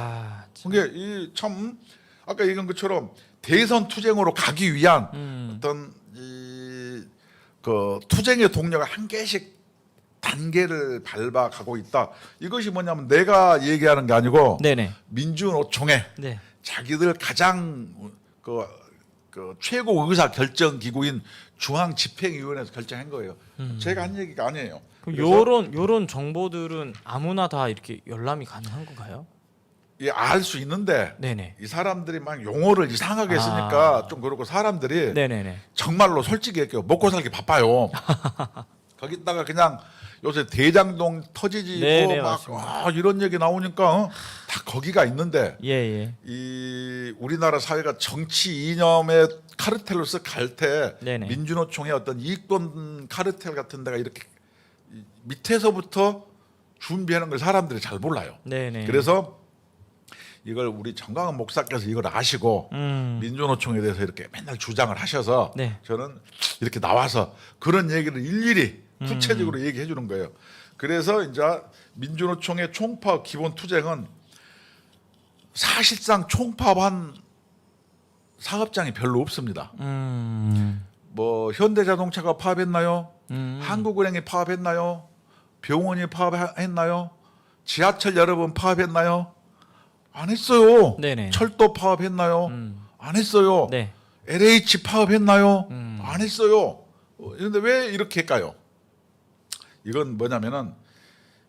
그게 이 참 아까 얘기한 것처럼 대선 투쟁으로 가기 위한 어떤 그 투쟁의 동력을 한 개씩 단계를 밟아가고 있다. 이것이 뭐냐면 내가 얘기하는 게 아니고 네네. 민주노총에 네. 자기들 가장 그 최고 의사 결정 기구인 중앙집행위원회에서 결정한 거예요. 제가 한 얘기가 아니에요. 그럼 요런 정보들은 아무나 다 이렇게 열람이 가능한 건가요? 알 수 있는데 네네. 이 사람들이 막 용어를 이상하게 쓰니까 좀 그렇고 사람들이 네네네. 정말로 솔직히 얘기해요. 먹고 살기 바빠요. 거기다가 그냥 요새 대장동 터지지고 네네, 막 이런 얘기 나오니까 다 거기가 있는데 예예. 이 우리나라 사회가 정치 이념의 카르텔로서 갈 때 네네. 민주노총의 어떤 이권 카르텔 같은 데가 이렇게 밑에서부터 준비하는 걸 사람들이 잘 몰라요. 네네. 그래서 이걸 우리 정강원 목사께서 이걸 아시고 민주노총에 대해서 이렇게 맨날 주장을 하셔서 네. 저는 이렇게 나와서 그런 얘기를 일일이 구체적으로 얘기해 주는 거예요. 그래서 이제 민주노총의 총파업 기본 투쟁은 사실상 총파업한 사업장이 별로 없습니다. 뭐 현대자동차가 파업했나요? 한국은행이 파업했나요? 병원이 파업했나요? 지하철 여러분 파업했나요? 안 했어요. 네네. 철도 파업했나요? 안 했어요. 네. LH 파업했나요? 안 했어요. 그런데 왜 이렇게 할까요? 이건 뭐냐면은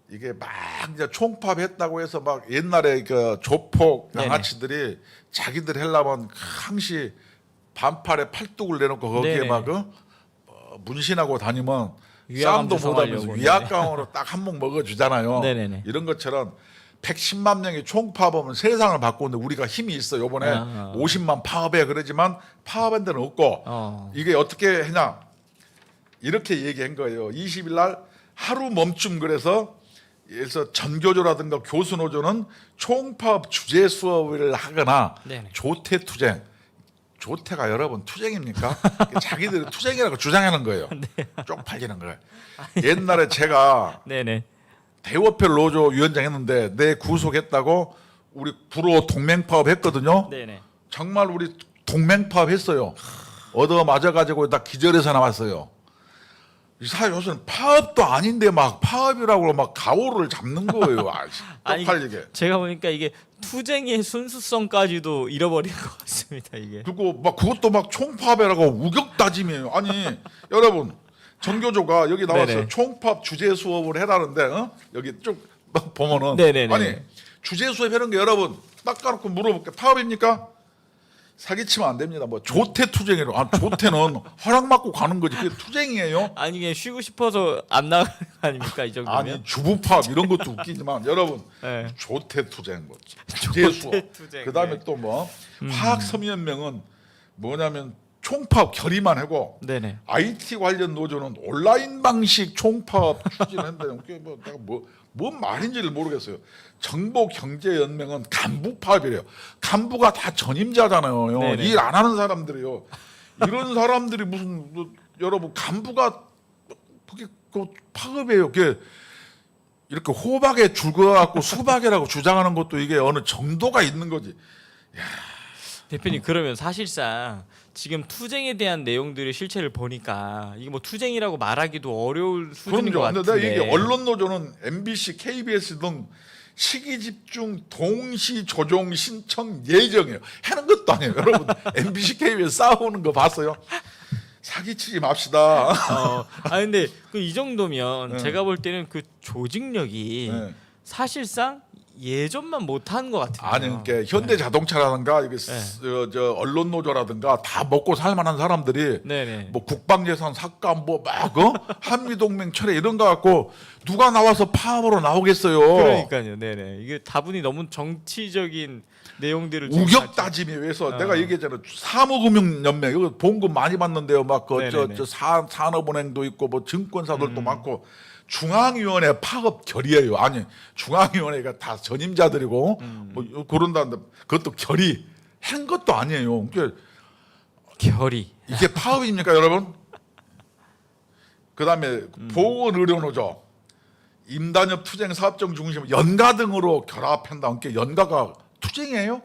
이게 막 이제 총파업했다고 해서 막 옛날에 그 조폭 양아치들이 자기들 하려면 항시 반팔에 팔뚝을 내놓고 거기에 네네. 막 문신하고 다니면 위화감 싸움도 못하면서 조성하려고. 위압감으로 딱 한 몫 먹어주잖아요. 네네네. 이런 것처럼 110만 명이 총파업하면 세상을 바꾸는데 우리가 힘이 있어. 요번에 50만 파업해 그러지만 파업한 데는 없고 이게 어떻게 했냐 이렇게 얘기한 거예요. 20일 날 하루 멈춤 그래서 전교조라든가 교수노조는 총파업 주제 수업을 하거나 네네. 조퇴 투쟁. 조퇴가 여러분 투쟁입니까? 자기들이 투쟁이라고 주장하는 거예요. 쪽팔리는 거예요. 옛날에 제가 네네. 대우협회 노조 위원장 했는데 내 구속했다고 우리 불호 동맹파업 했거든요. 네네. 정말 우리 동맹파업 했어요. 얻어 맞아가지고 나 기절해서 나왔어요. 이 사회 요새는 파업도 아닌데 막 파업이라고 막 가오를 잡는 거예요. 아니, 쪽팔리게. 제가 보니까 이게 투쟁의 순수성까지도 잃어버린 것 같습니다. 이게. 그리고 막 그것도 막 총파업이라고 우격다짐이에요. 아니 여러분 전교조가 여기 나와서 네네. 총파업 주제 수업을 해라는데 여기 쭉 보면은 네네네. 아니 주제 수업 하는 게 여러분 닦아놓고 물어볼게. 파업입니까? 사기치면 안 됩니다. 뭐 조퇴투쟁이라고. 조퇴는 허락받고 가는 거지. 그게 투쟁이에요. 아니 그냥 쉬고 싶어서 안 나가는 거 아닙니까 이 정도면? 아니 주부파업 이런 것도 웃기지만 여러분 네. 조퇴투쟁 뭐 재수. 조퇴투쟁, 그다음에 네. 또 뭐 화학섬유연맹은 뭐냐면 총파업 결의만 하고 네네. IT 관련 노조는 온라인 방식 총파업 추진한다는 게 뭐 내가 뭔 말인지를 모르겠어요. 정보경제연맹은 간부 파업이래요. 간부가 다 전임자잖아요. 네네. 일 안 하는 사람들이요. 이런 사람들이 무슨 여러분 간부가 그게 그 파업이에요. 그게 이렇게 호박에 죽어갖고 수박이라고 주장하는 것도 이게 어느 정도가 있는 거지. 대표님 그러면 사실상 지금 투쟁에 대한 내용들의 실체를 보니까 이게 뭐 투쟁이라고 말하기도 어려울 수준인 것 그럼요. 같은데. 근데 이게 언론 노조는 MBC, KBS 등 시기 집중 동시 조정 신청 예정이에요. 하는 것도 아니에요. 여러분 MBC, KBS 싸우는 거 봤어요? 사기치지 맙시다. 아 근데 그 이 정도면 네. 제가 볼 때는 그 조직력이 네. 사실상 예전만 못하는 것 같아요. 아니 그러니까 현대자동차라든가 이게 저 언론 노조라든가 다 먹고 살만한 사람들이 네네. 뭐 국방예산 삭감 뭐막 한미동맹 철회 이런 거 갖고 누가 나와서 파업으로 나오겠어요. 그러니까요. 네네. 이게 다분히 너무 정치적인 내용들을 지금 우격 같이- 따짐에 의해서 내가 얘기했잖아요. 사무금융연맹 이거 봉급 많이 받는데요. 막 그 네네네. 저 산업은행도 있고 뭐 증권사들도 많고 중앙위원회 파업 결의예요. 아니 중앙위원회가 다 전임자들이고 뭐 그런다는데 그것도 결의 한 것도 아니에요. 그러니까 결의. 이게 파업입니까, 여러분? 그다음에 보건의료노조, 임단협 투쟁 사업정 중심 연가 등으로 결합한다. 그러니까 연가가 투쟁이에요?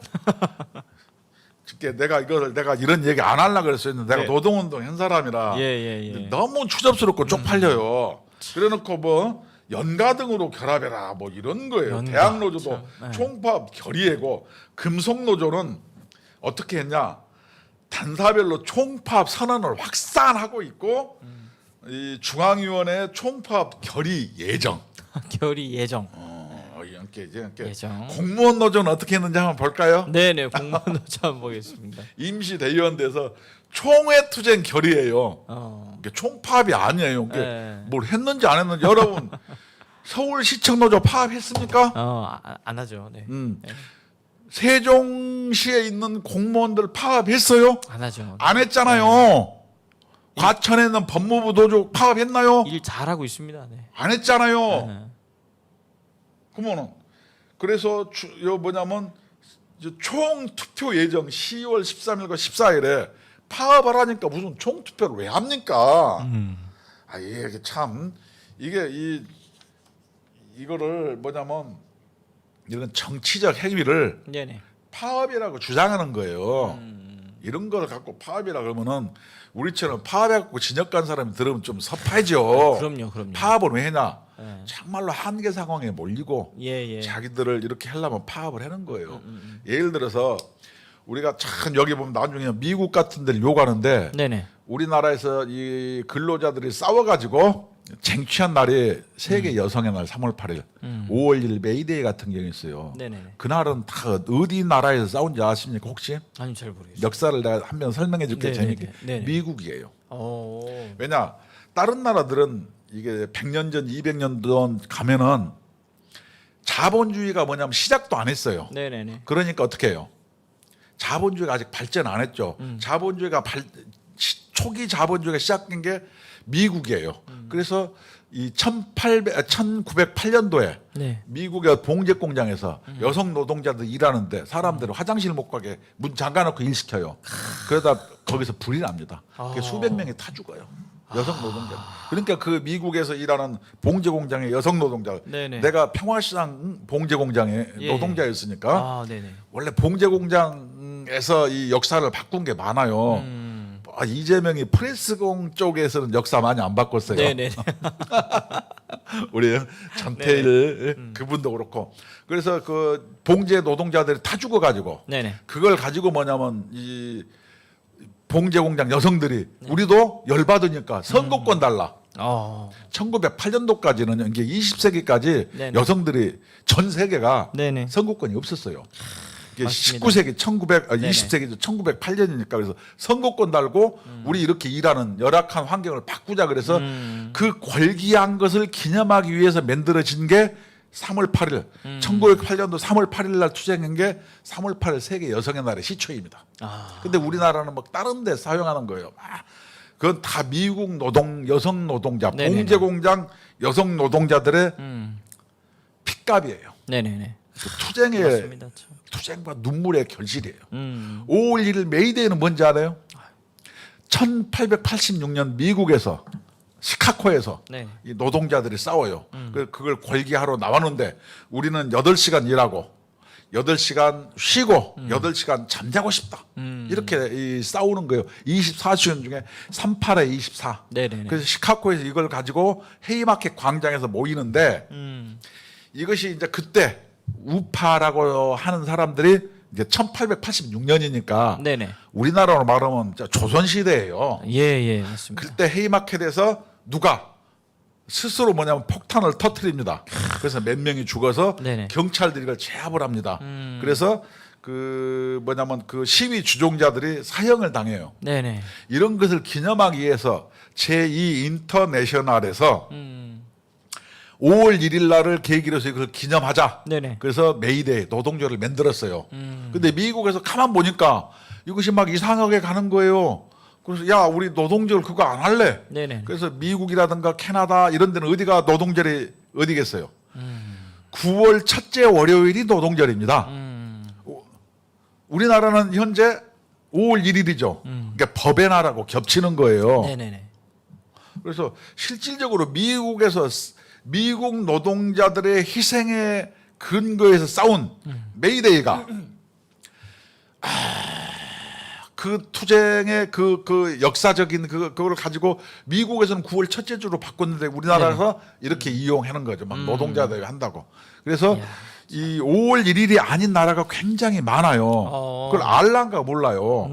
내가 이런 얘기 안 하려고 그랬었는데 내가 네. 노동운동 한 사람이라 예. 너무 추접스럽고 쪽팔려요. 그래놓고 뭐 연가 등으로 결합해라 뭐 이런 거예요. 연가, 대학노조도 참, 네. 총파업 결의하고 금속노조는 어떻게 했냐? 단사별로 총파업 선언을 확산하고 있고 이 중앙위원회 총파업 결의 예정. 결의 예정. 이렇게 예정. 공무원 노조는 어떻게 했는지 한번 볼까요? 네네. 공무원 노조 한번 보겠습니다. 임시 대의원돼서 총회 투쟁 결의예요. 어. 이게 총파업이 아니에요. 이게 네. 뭘 했는지 안 했는지 여러분 서울시청 노조 파업했습니까? 안 하죠. 네. 세종시에 있는 공무원들 파업했어요? 안 하죠. 안 했잖아요. 과천에 있는 법무부 노조 파업했나요? 일 잘하고 있습니다. 네. 안 했잖아요. 네. 그러면은 그래서 뭐냐면 총 투표 예정 10월 13일과 14일에 파업을 하니까 무슨 총 투표를 왜 합니까? 아 이게 참 이게 이거를 뭐냐면 이런 정치적 행위를 네네. 파업이라고 주장하는 거예요. 이런 걸 갖고 파업이라 그러면은 우리처럼 파업해갖고 진역 간 사람이 들으면 좀 섭하죠. 그럼요. 파업은 왜 했냐? 네. 정말로 한계 상황에 몰리고 예. 자기들을 이렇게 하려면 파업을 하는 거예요. 예를 들어서 우리가 참 여기 보면 나중에 미국 같은 데를 욕하는데 네네. 우리나라에서 이 근로자들이 싸워가지고 쟁취한 날이 세계 여성의 날 3월 8일, 5월 1일 메이데이 같은 경우 있어요. 네네네. 그날은 다 어디 나라에서 싸운지 아십니까 혹시? 아니 잘 모르겠어요. 역사를 내가 한 번 설명해 줄게 네네네. 재밌게. 네네. 미국이에요. 오. 왜냐 다른 나라들은 이게 100년 전, 200년 전 가면은 자본주의가 뭐냐면 시작도 안 했어요. 네네네. 그러니까 어떻게 해요? 자본주의가 아직 발전 안 했죠. 자본주의가 초기 자본주의가 시작된 게 미국이에요. 그래서 이 1908년도에 네. 미국의 봉제 공장에서 여성 노동자들 일하는데 사람들은 화장실 못 가게 문 잠가놓고 일 시켜요. 그러다 거기서 불이 납니다. 그게 수백 명이 타 죽어요. 여성 노동자. 그러니까 그 미국에서 일하는 봉제 공장의 여성 노동자. 네네. 내가 평화시장 봉제 공장의 예. 노동자였으니까 아 네네. 원래 봉제 공장에서 이 역사를 바꾼 게 많아요. 이재명이 프레스공 쪽에서는 역사 많이 안 바꿨어요. 네네. 우리 전태일 그분도 그렇고 그래서 그 봉제 노동자들이 다 죽어가지고 네네. 그걸 가지고 뭐냐면 이 봉제 공장 여성들이 우리도 열받으니까 선거권 달라. 어. 1908년도까지는 이게 20세기까지 네네. 여성들이 전 세계가 네네. 선거권이 없었어요. 맞습니다. 19세기 네네. 20세기죠. 1908년이니까 그래서 선거권 달고 우리 이렇게 일하는 열악한 환경을 바꾸자 그래서 그 골기한 것을 기념하기 위해서 만들어진 게 3월 8일 1908년도 3월 8일 날 투쟁한 게 3월 8일 세계 여성의 날의 시초입니다. 아. 근데 우리나라는 막 다른 데 사용하는 거예요. 그건 다 미국 여성 노동자, 네네네. 봉제 공장 여성 노동자들의 핏값이에요. 네네네. 그 투쟁의 맞습니다. 참. 투쟁과 눈물의 결실이에요. 5월 1일 메이데이는 뭔지 알아요? 1886년 미국에서 시카고에서 네. 이 노동자들이 싸워요. 그걸 골기하러 나왔는데 우리는 8시간 일하고 8시간 쉬고 8시간 잠자고 싶다. 이렇게 싸우는 거예요. 24시간 중에 38에 24. 네네네. 그래서 시카고에서 이걸 가지고 헤이마켓 광장에서 모이는데 이것이 이제 그때 우파라고 하는 사람들이 이제 1886년이니까 네네. 우리나라로 말하면 조선 시대예요. 예, 맞습니다. 그때 헤이마켓에서 누가 스스로 뭐냐면 폭탄을 터뜨립니다. 그래서 몇 명이 죽어서 네네. 경찰들이 이걸 제압을 합니다. 그래서 그 뭐냐면 그 시위 주종자들이 사형을 당해요. 네네. 이런 것을 기념하기 위해서 제2 인터내셔널에서 5월 1일 날을 계기로 해서 이걸 기념하자. 네네. 그래서 메이데이 노동조를 만들었어요. 근데 미국에서 가만 보니까 이것이 막 이상하게 가는 거예요. 그래서 야 우리 노동절 그거 안 할래. 네네. 그래서 미국이라든가 캐나다 이런 데는 어디가 노동절이 어디겠어요. 9월 첫째 월요일이 노동절입니다. 우리나라는 현재 5월 1일이죠. 그러니까 법의 나라고 겹치는 거예요. 네네네. 그래서 실질적으로 미국에서 미국 노동자들의 희생의 근거에서 싸운 메이데이가 그 투쟁의 그 역사적인 그걸 가지고 미국에서는 9월 첫째 주로 바꿨는데 우리나라에서 이렇게 이용하는 거죠. 막 노동자들이 한다고. 그래서 이 5월 1일이 아닌 나라가 굉장히 많아요. 그걸 알란가 몰라요.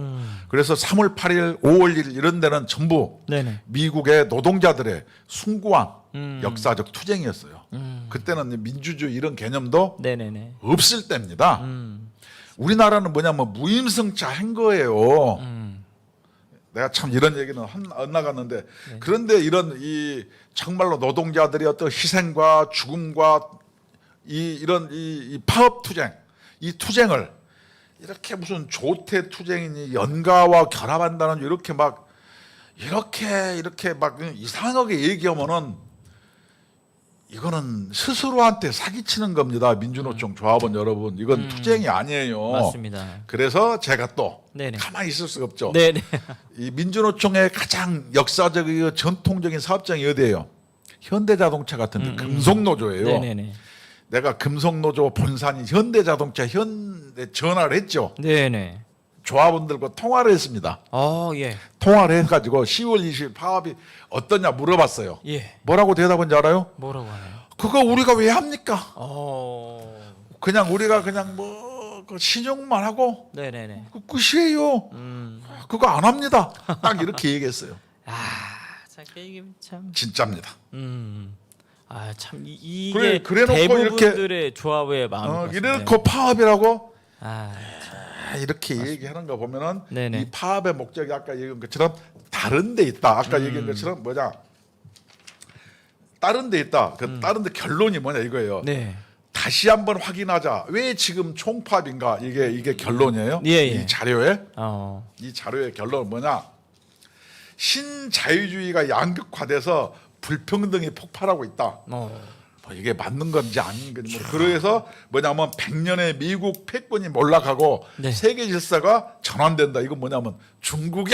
그래서 3월 8일, 5월 1일 이런 데는 전부 네네. 미국의 노동자들의 숭고한 역사적 투쟁이었어요. 그때는 민주주의 이런 개념도 네네네. 없을 때입니다. 우리나라는 뭐냐면 무임승차한 거예요. 내가 참 이런 얘기는 안 나갔는데 그런데 이런 이 정말로 노동자들의 어떤 희생과 죽음과 이런 파업 투쟁, 이 투쟁을 이렇게 무슨 조태 투쟁이니 연가와 결합한다는 이렇게 막 이렇게 막 이상하게 얘기하면은 이거는 스스로한테 사기치는 겁니다. 민주노총 조합원 여러분, 이건 투쟁이 아니에요. 맞습니다. 그래서 제가 또 네네. 가만히 있을 수가 없죠. 네네. 이 민주노총의 가장 역사적이고 전통적인 사업장이 어디예요? 현대자동차 같은데 금속노조예요. 네네네. 내가 금속노조 본산이 현대자동차 전화를 했죠. 네네. 조합원들과 통화를 했습니다. 예. 통화를 해가지고 10월 20일 파업이 어떠냐 물어봤어요. 예. 뭐라고 대답한지 알아요? 뭐라고 하나요? 그거 우리가 왜 합니까? 그냥 우리가 그냥 그 신용만 하고 네네네. 그 끝이에요. 그거 안 합니다. 딱 이렇게 얘기했어요. 참 이게 참. 진짜입니다. 참 이게 그래놓고 대부분들의 조합의 마음인 것 같습니다. 이래놓고 파업이라고 참. 이렇게 얘기하는 거 보면은 네네. 이 파업의 목적이 아까 얘기한 것처럼 다른 데 있다. 아까 얘기한 것처럼 뭐냐? 다른 데 있다. 그 다른 데 결론이 뭐냐 이거예요. 네. 다시 한번 확인하자. 왜 지금 총파업인가? 이게 결론이에요. 예. 이 자료에 이 자료의 결론은 뭐냐? 신자유주의가 양극화돼서 불평등이 폭발하고 있다. 이게 맞는 건지 아닌 건지 그래서 뭐냐면 100년의 미국 패권이 몰락하고 네. 세계 질서가 전환된다. 이건 뭐냐면 중국이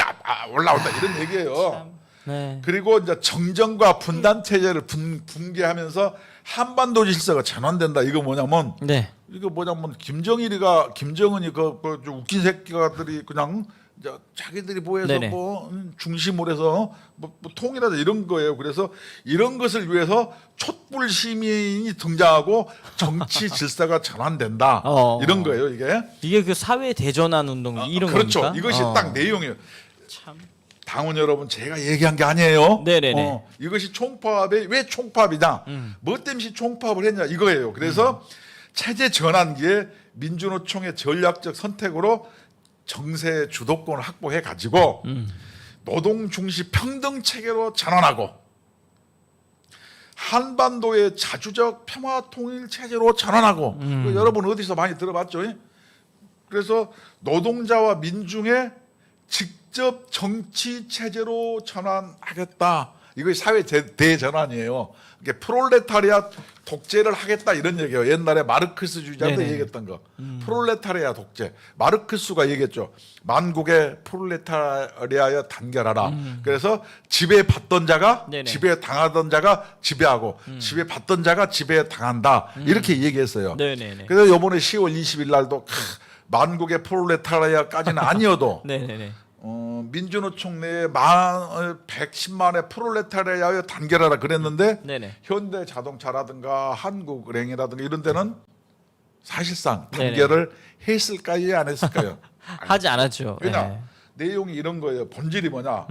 올라온다 이런 얘기예요. 네. 그리고 이제 정정과 분단 체제를 붕괴하면서 한반도 질서가 전환된다. 이거 뭐냐면 네. 이거 뭐냐면 김정은이 좀 웃긴 새끼들이 그냥 이제 자기들이 보여서 네네. 중심으로 해서 뭐 통일하자 이런 거예요. 그래서 이런 것을 위해서 촛불 시민이 등장하고 정치 질서가 전환된다. 이런 거예요. 이게 그 사회 대전환 운동 이런 그렇죠. 겁니까? 이것이 딱 내용이에요. 참. 당원 여러분 제가 얘기한 게 아니에요. 네네네. 이것이 총파업에 왜 총파업이냐? 뭐 때문에 총파업을 했냐 이거예요. 그래서 체제 전환기에 민주노총의 전략적 선택으로 정세 주도권을 확보해 가지고 노동 중시 평등 체계로 전환하고 한반도의 자주적 평화 통일 체제로 전환하고 여러분 어디서 많이 들어봤죠? 그래서 노동자와 민중의 직접 정치 체제로 전환하겠다. 이거 사회 대전환이에요. 이게 프롤레타리아 독재를 하겠다 이런 얘기예요. 옛날에 마르크스 주의자도 얘기했던 거. 프롤레타리아 독재. 마르크스가 얘기했죠. 만국의 프롤레타리아여 단결하라. 그래서 지배받던 자가 지배당하던 자가 지배하고 지배받던 자가 지배당한다. 이렇게 얘기했어요. 그래서 이번에 10월 20일 날도 만국의 프롤레타리아까지는 아니어도 민주노총 내에 110만의 프롤레타리아여 단결하라 그랬는데 현대자동차라든가 한국은행이라든가 이런 데는 사실상 단결을 했을까요 안 했을까요? 하지 않았죠. 왜냐 내용이 이런 거예요. 본질이 뭐냐?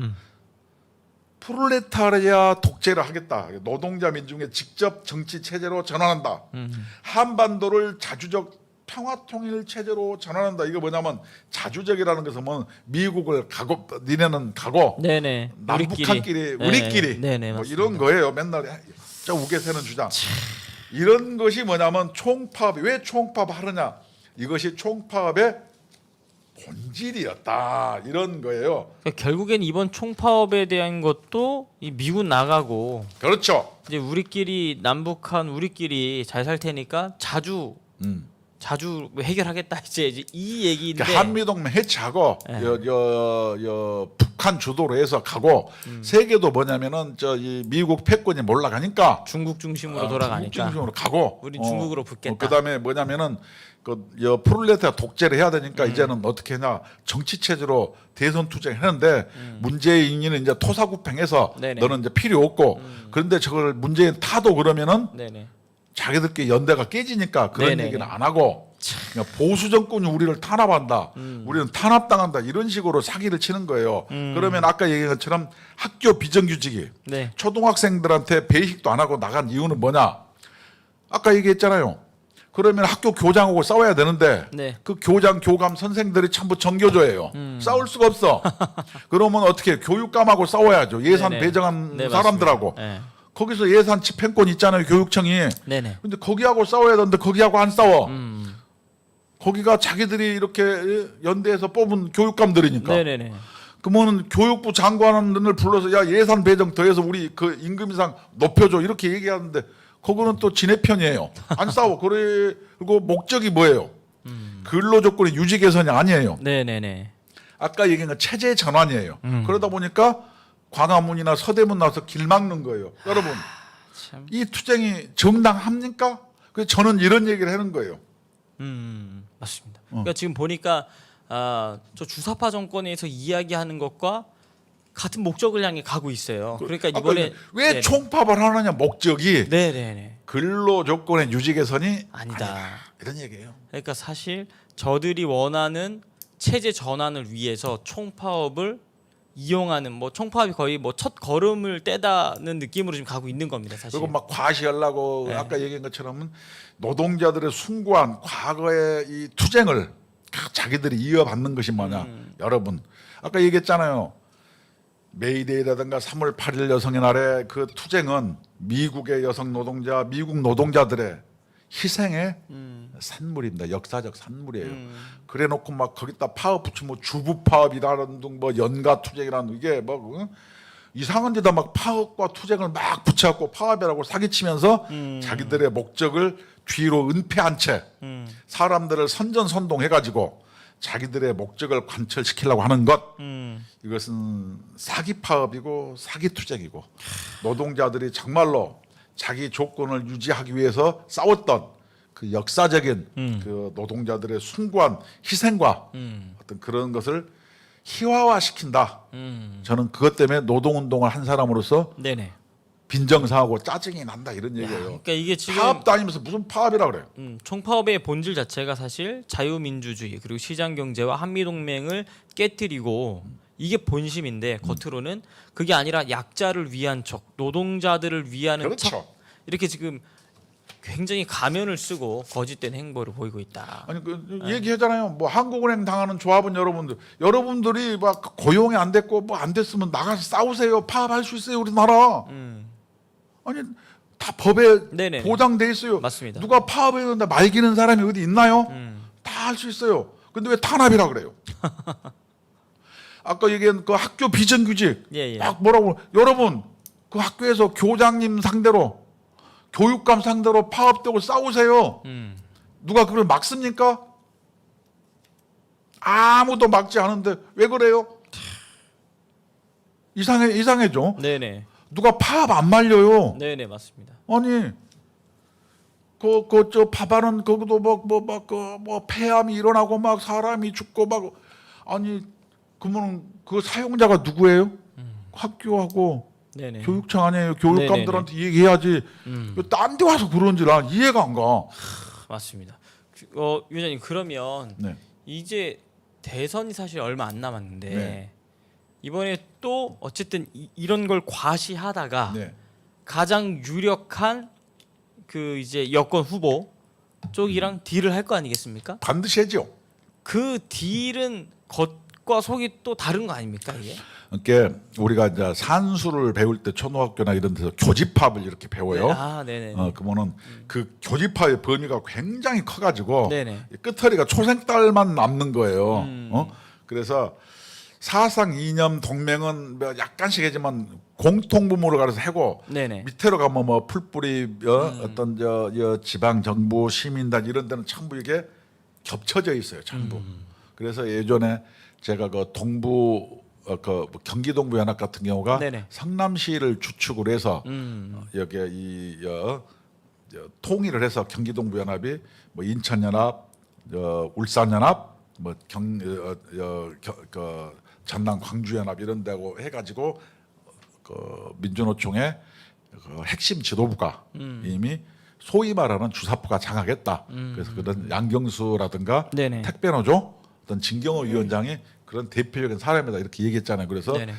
프롤레타리아 독재를 하겠다. 노동자 민중의 직접 정치 체제로 전환한다. 한반도를 자주적 평화통일 체제로 전환한다. 이거 뭐냐면 자주적이라는 것은 뭐 미국을 가고 니네는 가고 남북한끼리 우리끼리 뭐 이런 거예요. 맨날 저 우개새는 주자. 이런 것이 뭐냐면 총파업. 왜 총파업 하느냐? 이것이 총파업의 본질이었다. 이런 거예요. 그러니까 결국엔 이번 총파업에 대한 것도 이 미국 나가고 그렇죠. 이제 우리끼리 남북한 우리끼리 잘 살 테니까 자주 해결하겠다 이제 이 얘기인데 그러니까 한미동맹 해체하고 북한 주도로 해서 가고 세계도 뭐냐면은 이 미국 패권이 몰락하니까 중국 중심으로 돌아가니까 중국 중심으로 가고 우리 중국으로 붙겠다. 그다음에 뭐냐면은 프롤레타리아 독재를 해야 되니까 이제는 어떻게 하냐 정치 체제로 대선 투쟁했는데 문재인이는 이제 토사구팽해서 너는 이제 필요 없고 그런데 저걸 문재인 타도 그러면은 자기들끼리 연대가 깨지니까 그런 얘기는 안 하고 그냥 보수 정권이 우리를 탄압한다. 우리는 탄압당한다. 이런 식으로 사기를 치는 거예요. 그러면 아까 얘기한 것처럼 학교 비정규직이 초등학생들한테 배식도 안 하고 나간 이유는 뭐냐? 아까 얘기했잖아요. 그러면 학교 교장하고 싸워야 되는데 그 교장, 교감, 선생들이 전부 정교조예요. 싸울 수가 없어. 그러면 어떻게 교육감하고 싸워야죠. 예산 배정한 사람들하고. 거기서 예산 집행권 있잖아요. 교육청이. 근데 거기하고 싸워야 되는데 거기하고 안 싸워. 거기가 자기들이 이렇게 연대해서 뽑은 교육감들이니까. 그러면 교육부 장관을 불러서 야 예산 배정 더해서 우리 그 임금 인상 높여줘 이렇게 얘기하는데 그거는 또 지네 편이에요. 안 싸워. 그리고 목적이 뭐예요? 근로 조건의 유지 개선이 아니에요. 아까 얘기한 건 체제 전환이에요. 그러다 보니까 광화문이나 서대문 나와서 길 막는 거예요. 여러분, 이 투쟁이 정당합니까? 그래서 저는 이런 얘기를 하는 거예요. 맞습니다. 그러니까 지금 보니까 저 주사파 정권에서 이야기하는 것과 같은 목적을 향해 가고 있어요. 그러니까 이번에 왜 총파업을 하느냐 목적이 근로 조건의 유지 개선이 아니다. 이런 얘기예요. 그러니까 사실 저들이 원하는 체제 전환을 위해서 총파업을 이용하는 뭐 총파업이 거의 뭐 첫 걸음을 떼다는 느낌으로 지금 가고 있는 겁니다. 사실. 그리고 막 과시하려고 아까 얘기한 것처럼 노동자들의 숭고한 과거의 이 투쟁을 자기들이 이어받는 것이 뭐냐. 여러분 아까 얘기했잖아요. 메이데이라든가 3월 8일 여성의 날의 그 투쟁은 미국의 여성 노동자, 미국 노동자들의 희생의 산물입니다. 역사적 산물이에요. 그래놓고 막 거기다 파업 붙이면 뭐 주부 파업이라는 등 뭐 연가 투쟁이라는 이게 뭐 이상한 데다 막 파업과 투쟁을 막 붙여갖고 파업이라고 사기치면서 자기들의 목적을 뒤로 은폐한 채 사람들을 선전선동해가지고 자기들의 목적을 관철시키려고 하는 것 이것은 사기 파업이고 사기 투쟁이고 노동자들이 정말로 자기 조건을 유지하기 위해서 싸웠던 그 역사적인 그 노동자들의 숭고한 희생과 어떤 그런 것을 희화화시킨다. 저는 그것 때문에 노동운동을 한 사람으로서 빈정상하고 짜증이 난다 이런 얘기예요. 그러니까 이게 지금 파업도 아니면서 무슨 파업이라 그래요. 총파업의 본질 자체가 사실 자유민주주의 그리고 시장경제와 한미동맹을 깨뜨리고 이게 본심인데 겉으로는 그게 아니라 약자를 위한 척, 노동자들을 위하는 척 이렇게 지금 굉장히 가면을 쓰고 거짓된 행보를 보이고 있다. 아니 그 얘기하잖아요. 뭐 한국은행 당하는 조합은 여러분들이 막 고용이 안 됐고 뭐 안 됐으면 나가서 싸우세요. 파업할 수 있어요 우리나라. 아니 다 법에 네네. 보장돼 있어요. 맞습니다. 누가 파업했는데 말기는 사람이 어디 있나요? 다 할 수 있어요. 근데 왜 탄압이라 그래요? 아까 얘기한 그 학교 비정규직 예, 예. 막 뭐라고 여러분 그 학교에서 교장님 상대로 교육감 상대로 파업되고 싸우세요. 누가 그걸 막습니까? 아무도 막지 않은데 왜 그래요? 이상해죠. 네네. 누가 파업 안 말려요. 네네 맞습니다. 아니 저 파발은 거기도 뭐 폐암이 일어나고 막 사람이 죽고 막 아니 그러면 그 사용자가 누구예요? 학교하고 네네. 교육청 아니에요. 교육감들한테 얘기해야지. 딴 데 와서 그런지 난 이해가 안 가. 맞습니다. 위원장님 그러면 네. 이제 대선이 사실 얼마 안 남았는데 네. 이번에 또 어쨌든 이런 걸 과시하다가 네. 가장 유력한 그 이제 여권 후보 쪽이랑 딜을 할 거 아니겠습니까? 반드시 해죠. 그 딜은 겉과 속이 또 다른 거 아닙니까 이게? 그러니까 우리가 이제 산수를 배울 때 초등학교나 이런 데서 교집합을 이렇게 배워요. 네. 아, 네네. 그러면은 그 교집합의 범위가 굉장히 커가지고 네네. 끝허리가 초생딸만 남는 거예요. 그래서 사상 이념 동맹은 뭐 약간씩 하지만 공통분모를 가려서 해고 네네. 밑으로 가면 뭐 풀뿌리 어떤 저 지방 정부 시민단 이런 데는 전부 이게 겹쳐져 있어요. 전부. 그래서 예전에 제가 그 동부 그 경기 동부 연합 같은 경우가 네네. 성남시를 주축으로 해서 여기에 통일을 해서 경기 동부 연합이 뭐 인천 연합, 울산 연합, 그 전남 광주 연합 이런 데고 해가지고 그 민주노총의 그 핵심 지도부가 이미 소위 말하는 주사부가 장악했다. 그래서 그런 양경수라든가 네네. 택배노조 어떤 진경호 위원장이 그런 대표적인 사람이다 이렇게 얘기했잖아요. 그래서 네네.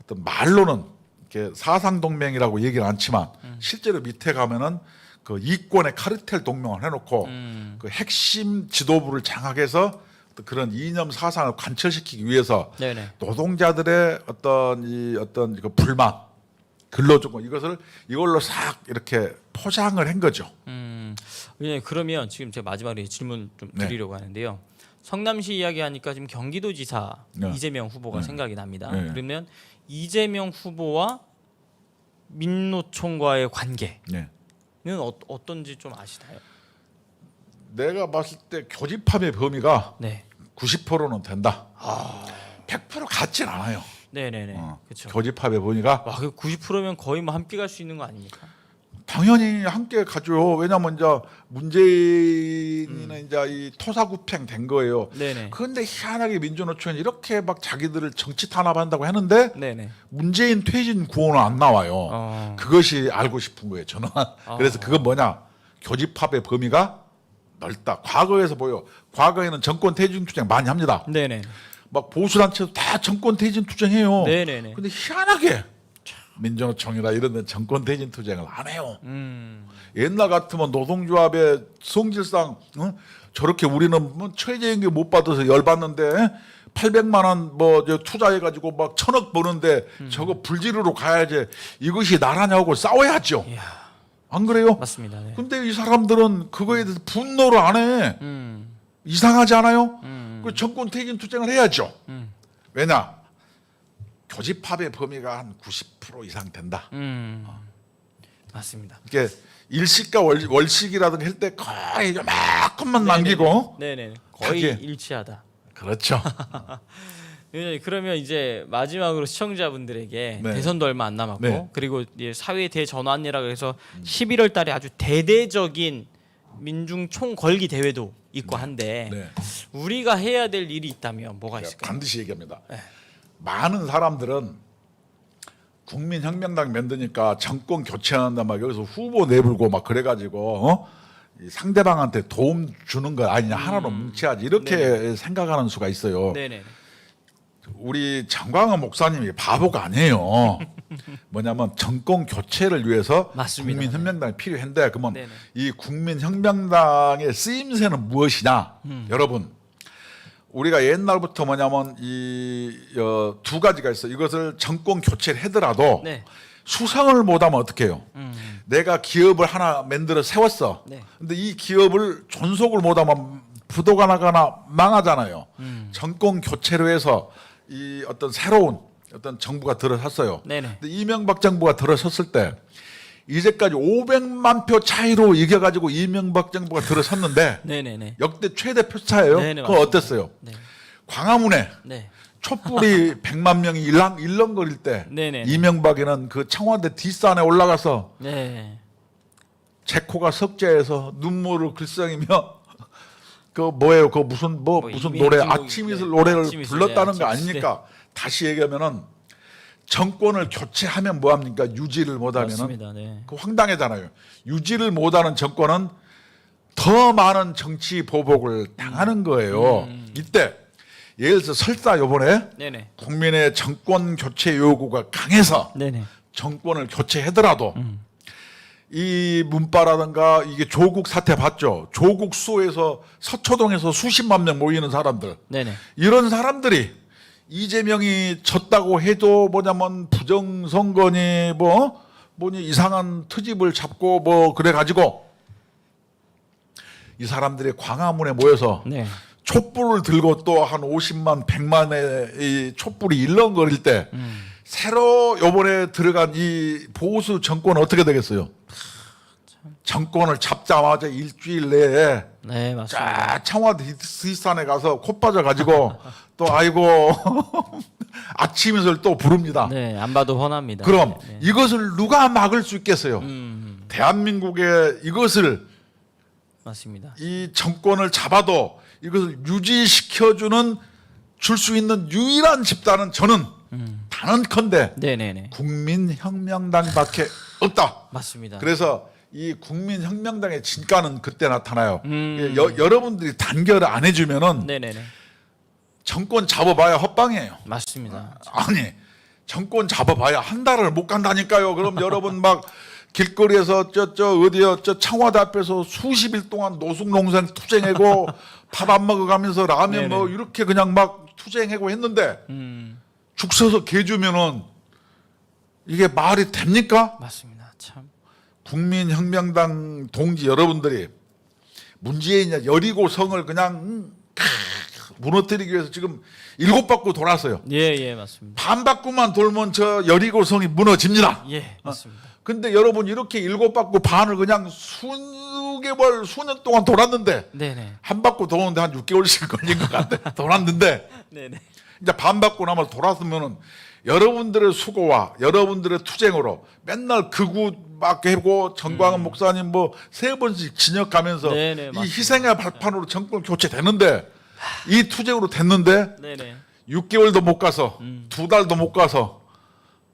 어떤 말로는 이렇게 사상 동맹이라고 얘기는 않지만 실제로 밑에 가면은 그 이권의 카르텔 동맹을 해놓고 그 핵심 지도부를 장악해서 또 그런 이념 사상을 관철시키기 위해서 네네. 노동자들의 어떤 그 불만, 근로조건 이걸로 싹 이렇게 포장을 한 거죠. 위원장님 그러면 지금 제가 마지막으로 질문 좀 네. 드리려고 하는데요. 성남시 이야기하니까 지금 경기도지사 네. 이재명 후보가 네. 생각이 납니다. 네. 그러면 이재명 후보와 민노총과의 관계는 네. 어떤지 좀 아시나요? 내가 봤을 때 교집합의 범위가 네. 90%는 된다. 100% 같진 않아요. 네네네. 그렇죠. 교집합의 범위가 와, 그 90%면 거의 뭐 함께 갈 수 있는 거 아닙니까? 당연히 함께 가죠. 왜냐면 이제 문재인은 이제 이 토사구팽 된 거예요. 네네. 그런데 희한하게 민주노총은 이렇게 막 자기들을 정치 탄압한다고 하는데 네네. 문재인 퇴진 구호는 안 나와요. 그것이 알고 싶은 거예요. 저는. 그래서 그건 뭐냐? 교집합의 범위가 넓다. 과거에서 보여. 과거에는 정권 퇴진 투쟁 많이 합니다. 네네. 막 보수단체도 다 정권 퇴진 투쟁해요. 네네네. 근데 희한하게 민주노총이나 이런 데 정권 퇴진 투쟁을 안 해요. 옛날 같으면 노동조합의 성질상 저렇게 우리는 뭐 최저임금 못 받아서 열받는데 800만 원 뭐 투자해가지고 막 1,000억 버는데 저거 불지르러 가야지 이것이 나라냐고 싸워야죠. 이야, 안 그래요? 맞습니다. 네. 근데 이 사람들은 그거에 대해서 분노를 안 해. 이상하지 않아요? 그 정권 퇴진 투쟁을 해야죠. 왜냐? 교집합의 범위가 한 90% 이상 된다. 맞습니다. 이게 일식과 월식이라든가 할 때 거의 조금만 남기고 네네. 거의 크게. 일치하다. 그렇죠. 네, 그러면 이제 마지막으로 시청자분들에게 네. 대선도 얼마 안 남았고 네. 그리고 이제 사회 대전환이라고 해서 11월 달에 아주 대대적인 민중 총걸기 대회도 있고 한데 네. 우리가 해야 될 일이 있다면 뭐가 제가 있을까요? 반드시 얘기합니다. 네. 많은 사람들은 국민혁명당 만드니까 정권 교체한다 막 여기서 후보 내불고 막 그래가지고 이 상대방한테 도움 주는 거 아니냐 하나로 뭉쳐야지 이렇게 생각하는 수가 있어요. 네네. 우리 장광훈 목사님이 바보가 아니에요. 뭐냐면 정권 교체를 위해서 맞습니다. 국민혁명당이 필요한데 그러면 네네. 이 국민혁명당의 쓰임새는 무엇이냐? 여러분 우리가 옛날부터 뭐냐면 두 가지가 있어. 이것을 정권 교체를 하더라도 네. 수성을 못하면 어떻게 해요? 내가 기업을 하나 만들어 세웠어. 네. 근데 이 기업을 존속을 못하면 부도가 나거나 망하잖아요. 정권 교체로 해서 이 어떤 새로운 어떤 정부가 들어섰어요. 네네. 근데 이명박 정부가 들어섰을 때 이제까지 500만 표 차이로 이겨가지고 이명박 정부가 들어섰는데 네네네. 역대 최대 표차예요. 네네, 그거 맞습니다. 어땠어요? 네. 광화문에 네. 촛불이 100만 명이 일렁거릴 때 네네. 이명박이는 그 청와대 뒷산에 올라가서 네. 제 코가 석재에서 눈물을 글썽이며 그 뭐예요? 그 무슨 무슨 노래 이민지 아침 이슬 네. 노래를 아침 이슬, 불렀다는 네, 거 아침 이슬. 아닙니까? 다시 얘기하면은 정권을 교체하면 뭐 합니까? 유지를 못 하면은 맞습니다. 네. 그 황당하잖아요. 유지를 못하는 정권은 더 많은 정치 보복을 당하는 거예요. 이때 예를 들어서 설사 요번에 네네. 국민의 정권 교체 요구가 강해서 네네. 정권을 교체하더라도 이 문바라든가 이게 조국 사태 봤죠? 조국 수호에서 서초동에서 수십만 명 모이는 사람들 네네. 이런 사람들이 이재명이 졌다고 해도 뭐냐면 부정선거니 뭐니 이상한 트집을 잡고 뭐 그래가지고 이 사람들이 광화문에 모여서 네. 촛불을 들고 또 한 50만 100만의 이 촛불이 일렁거릴 때 새로 요번에 들어간 이 보수 정권은 어떻게 되겠어요? 정권을 잡자마자 일주일 내에 네, 맞습니다. 쫙 청와대 뒷산에 가서 코 빠져가지고 또 아이고 아침이슬 또 부릅니다. 네, 안 봐도 훤합니다. 그럼 네. 이것을 누가 막을 수 있겠어요? 대한민국의 이것을 맞습니다. 이 정권을 잡아도 이것을 유지시켜주는 줄 수 있는 유일한 집단은 저는 단언컨대 네네네. 국민혁명당밖에 없다. 맞습니다. 그래서 이 국민혁명당의 진가는 그때 나타나요. 음. 여러분들이 단결을 안 해주면은 네네네. 정권 잡아봐야 헛방이에요. 맞습니다. 아니 정권 잡아봐야 한 달을 못 간다니까요. 그럼 여러분 막 길거리에서 어디요 청와대 앞에서 수십일 동안 노숙농산 투쟁하고 밥 안 먹어가면서 라면 네네. 뭐 이렇게 그냥 막 투쟁하고 했는데 죽 서서 개 주면은 이게 말이 됩니까? 맞습니다. 참. 국민혁명당 동지 여러분들이 문재인 여리고성을 그냥 무너뜨리기 위해서 지금 7바퀴 돌았어요. 예, 맞습니다. 반 바퀴만 돌면 저 여리고성이 무너집니다. 예, 맞습니다. 근데 여러분 이렇게 7바퀴 반을 그냥 수개월 수년 동안 돌았는데 네네. 한 바퀴 도는데 한 6개월씩 걸린 것 같아. 돌았는데 네네. 이제 반 바퀴 남아서 돌았으면은 여러분들의 수고와 여러분들의 투쟁으로 맨날 극우 막 해고 정광훈 목사님 뭐 3번씩 진역하면서 네네, 이 맞습니다. 희생의 발판으로 정권 교체됐는데 이 투쟁으로 됐는데 네네. 6개월도 못 가서 2달도 못 가서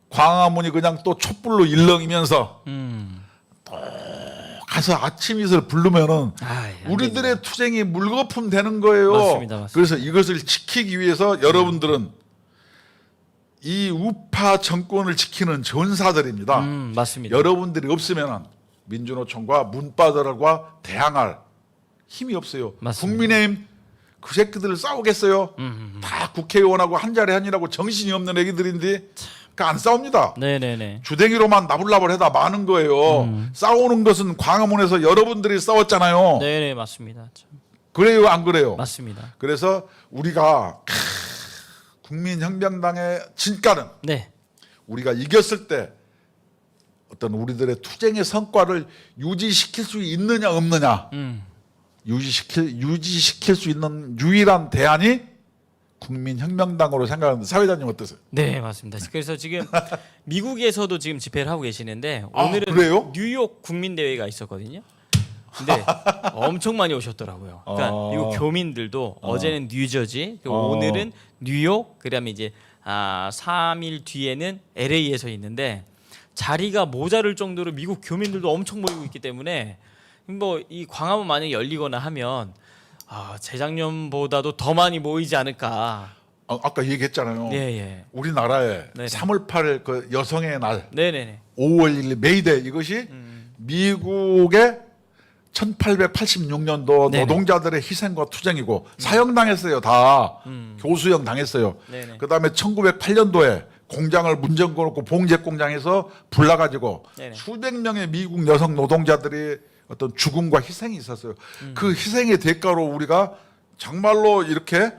광화문이 그냥 또 촛불로 일렁이면서 가서 아침 이슬 부르면은 안 우리들의 투쟁이 물거품 되는 거예요. 맞습니다. 그래서 이것을 지키기 위해서 여러분들은 이 우파 정권을 지키는 전사들입니다. 맞습니다. 여러분들이 없으면 민주노총과 문바들과 대항할 힘이 없어요. 맞습니다. 국민의힘 그 새끼들을 싸우겠어요? 다 국회의원하고 한 자리 한이라고 정신이 없는 애기들인데 그러니까 안 싸웁니다. 네네네. 주댕이로만 나불나불해다 마는 거예요. 싸우는 것은 광화문에서 여러분들이 싸웠잖아요. 네네, 맞습니다. 참. 그래요, 안 그래요? 맞습니다. 그래서 우리가 국민혁명당의 진가는 네. 우리가 이겼을 때 어떤 우리들의 투쟁의 성과를 유지시킬 수 있느냐 없느냐 유지시킬 수 있는 유일한 대안이 국민혁명당으로 생각하는데 사회자님 어떠세요? 네, 맞습니다. 그래서 지금 미국에서도 지금 집회를 하고 계시는데 아, 오늘은 그래요? 뉴욕 국민대회가 있었거든요. 근데 엄청 많이 오셨더라고요. 그러니까 미국 교민들도 어제는 뉴저지, 그리고 오늘은 뉴욕, 그다음에 이제 3일 뒤에는 LA에서 있는데 자리가 모자랄 정도로 미국 교민들도 엄청 모이고 있기 때문에 뭐 이 광화문 만약에 열리거나 하면 재작년보다도 더 많이 모이지 않을까. 아까 얘기했잖아요. 예. 우리나라에 네네. 3월 8일 그 여성의 날, 네네네. 5월 1일 메이데이 이것이 미국의 1886년도 네네. 노동자들의 희생과 투쟁이고 사형당했어요. 다 교수형 당했어요. 네네. 그다음에 1908년도에 공장을 문정 걸고 봉제 공장에서 불나가지고 네네. 수백 명의 미국 여성 노동자들이 어떤 죽음과 희생이 있었어요. 그 희생의 대가로 우리가 정말로 이렇게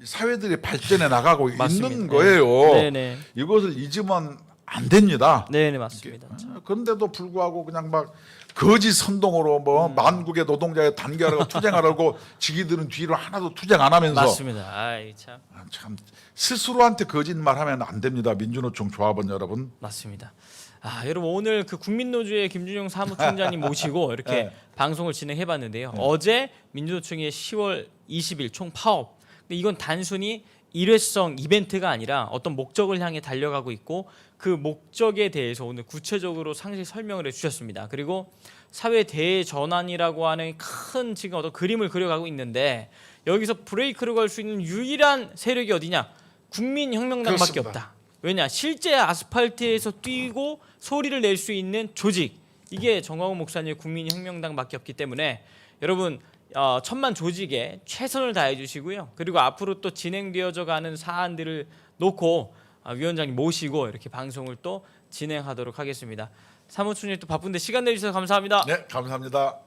사회들이 발전해 나가고 맞습니다. 있는 거예요. 네네. 이것을 잊으면 안 됩니다. 네네 맞습니다. 그런데도 불구하고 그냥 막 거짓 선동으로 뭐 만국의 노동자의 단결하고 투쟁하라고 지기들은 뒤로 하나도 투쟁 안 하면서 맞습니다. 아이 참 참 스스로한테 거짓말하면 안 됩니다. 민주노총 조합원 여러분. 맞습니다. 여러분 오늘 그 국민노조의 김준영 사무총장님 모시고 이렇게 네. 방송을 진행해봤는데요. 어제 민주노총의 10월 20일 총 파업. 근데 이건 단순히 일회성 이벤트가 아니라 어떤 목적을 향해 달려가고 있고 그 목적에 대해서 오늘 구체적으로 상세히 설명을 해주셨습니다. 그리고 사회 대전환이라고 하는 큰 지금 어떤 그림을 그려가고 있는데 여기서 브레이크를 걸 수 있는 유일한 세력이 어디냐? 국민혁명당밖에 그렇습니다. 없다. 왜냐? 실제 아스팔트에서 뛰고 소리를 낼 수 있는 조직 이게 정광훈 목사님의 국민혁명당밖에 없기 때문에 여러분 천만 조직에 최선을 다해 주시고요. 그리고 앞으로 또 진행되어져 가는 사안들을 놓고 위원장님 모시고 이렇게 방송을 또 진행하도록 하겠습니다. 사무총장님 또 바쁜데 시간 내주셔서 감사합니다. 네, 감사합니다.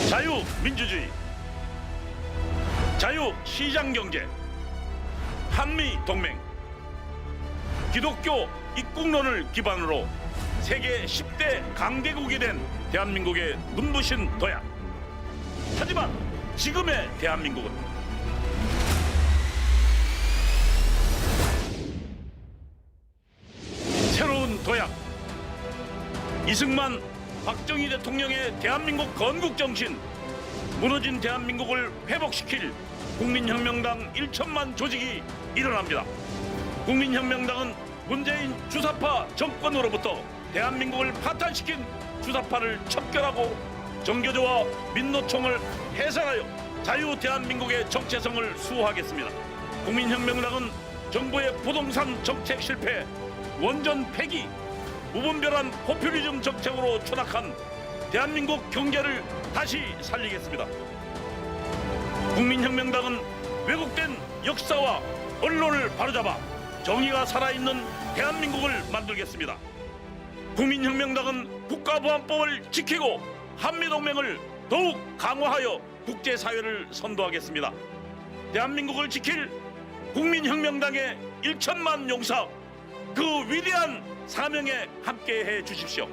자유민주주의, 자유시장경제, 한미동맹, 기독교 입국론을 기반으로 세계 10대 강대국이 된 대한민국의 눈부신 도약. 하지만 지금의 대한민국은 새로운 도약, 이승만, 박정희 대통령의 대한민국 건국정신, 무너진 대한민국을 회복시킬 국민혁명당 1천만 조직이 일어납니다. 국민혁명당은 문재인 주사파 정권으로부터 대한민국을 파탄시킨 주사파를 척결하고 정교조와 민노총을 해산하여 자유 대한민국의 정체성을 수호하겠습니다. 국민혁명당은 정부의 부동산 정책 실패, 원전 폐기, 무분별한 포퓰리즘 정책으로 추락한 대한민국 경제를 다시 살리겠습니다. 국민혁명당은 왜곡된 역사와 언론을 바로잡아 정의가 살아있는 대한민국을 만들겠습니다. 국민혁명당은 국가보안법을 지키고 한미동맹을 더욱 강화하여 국제사회를 선도하겠습니다. 대한민국을 지킬 국민혁명당의 1천만 용사, 그 위대한 사명에 함께해 주십시오.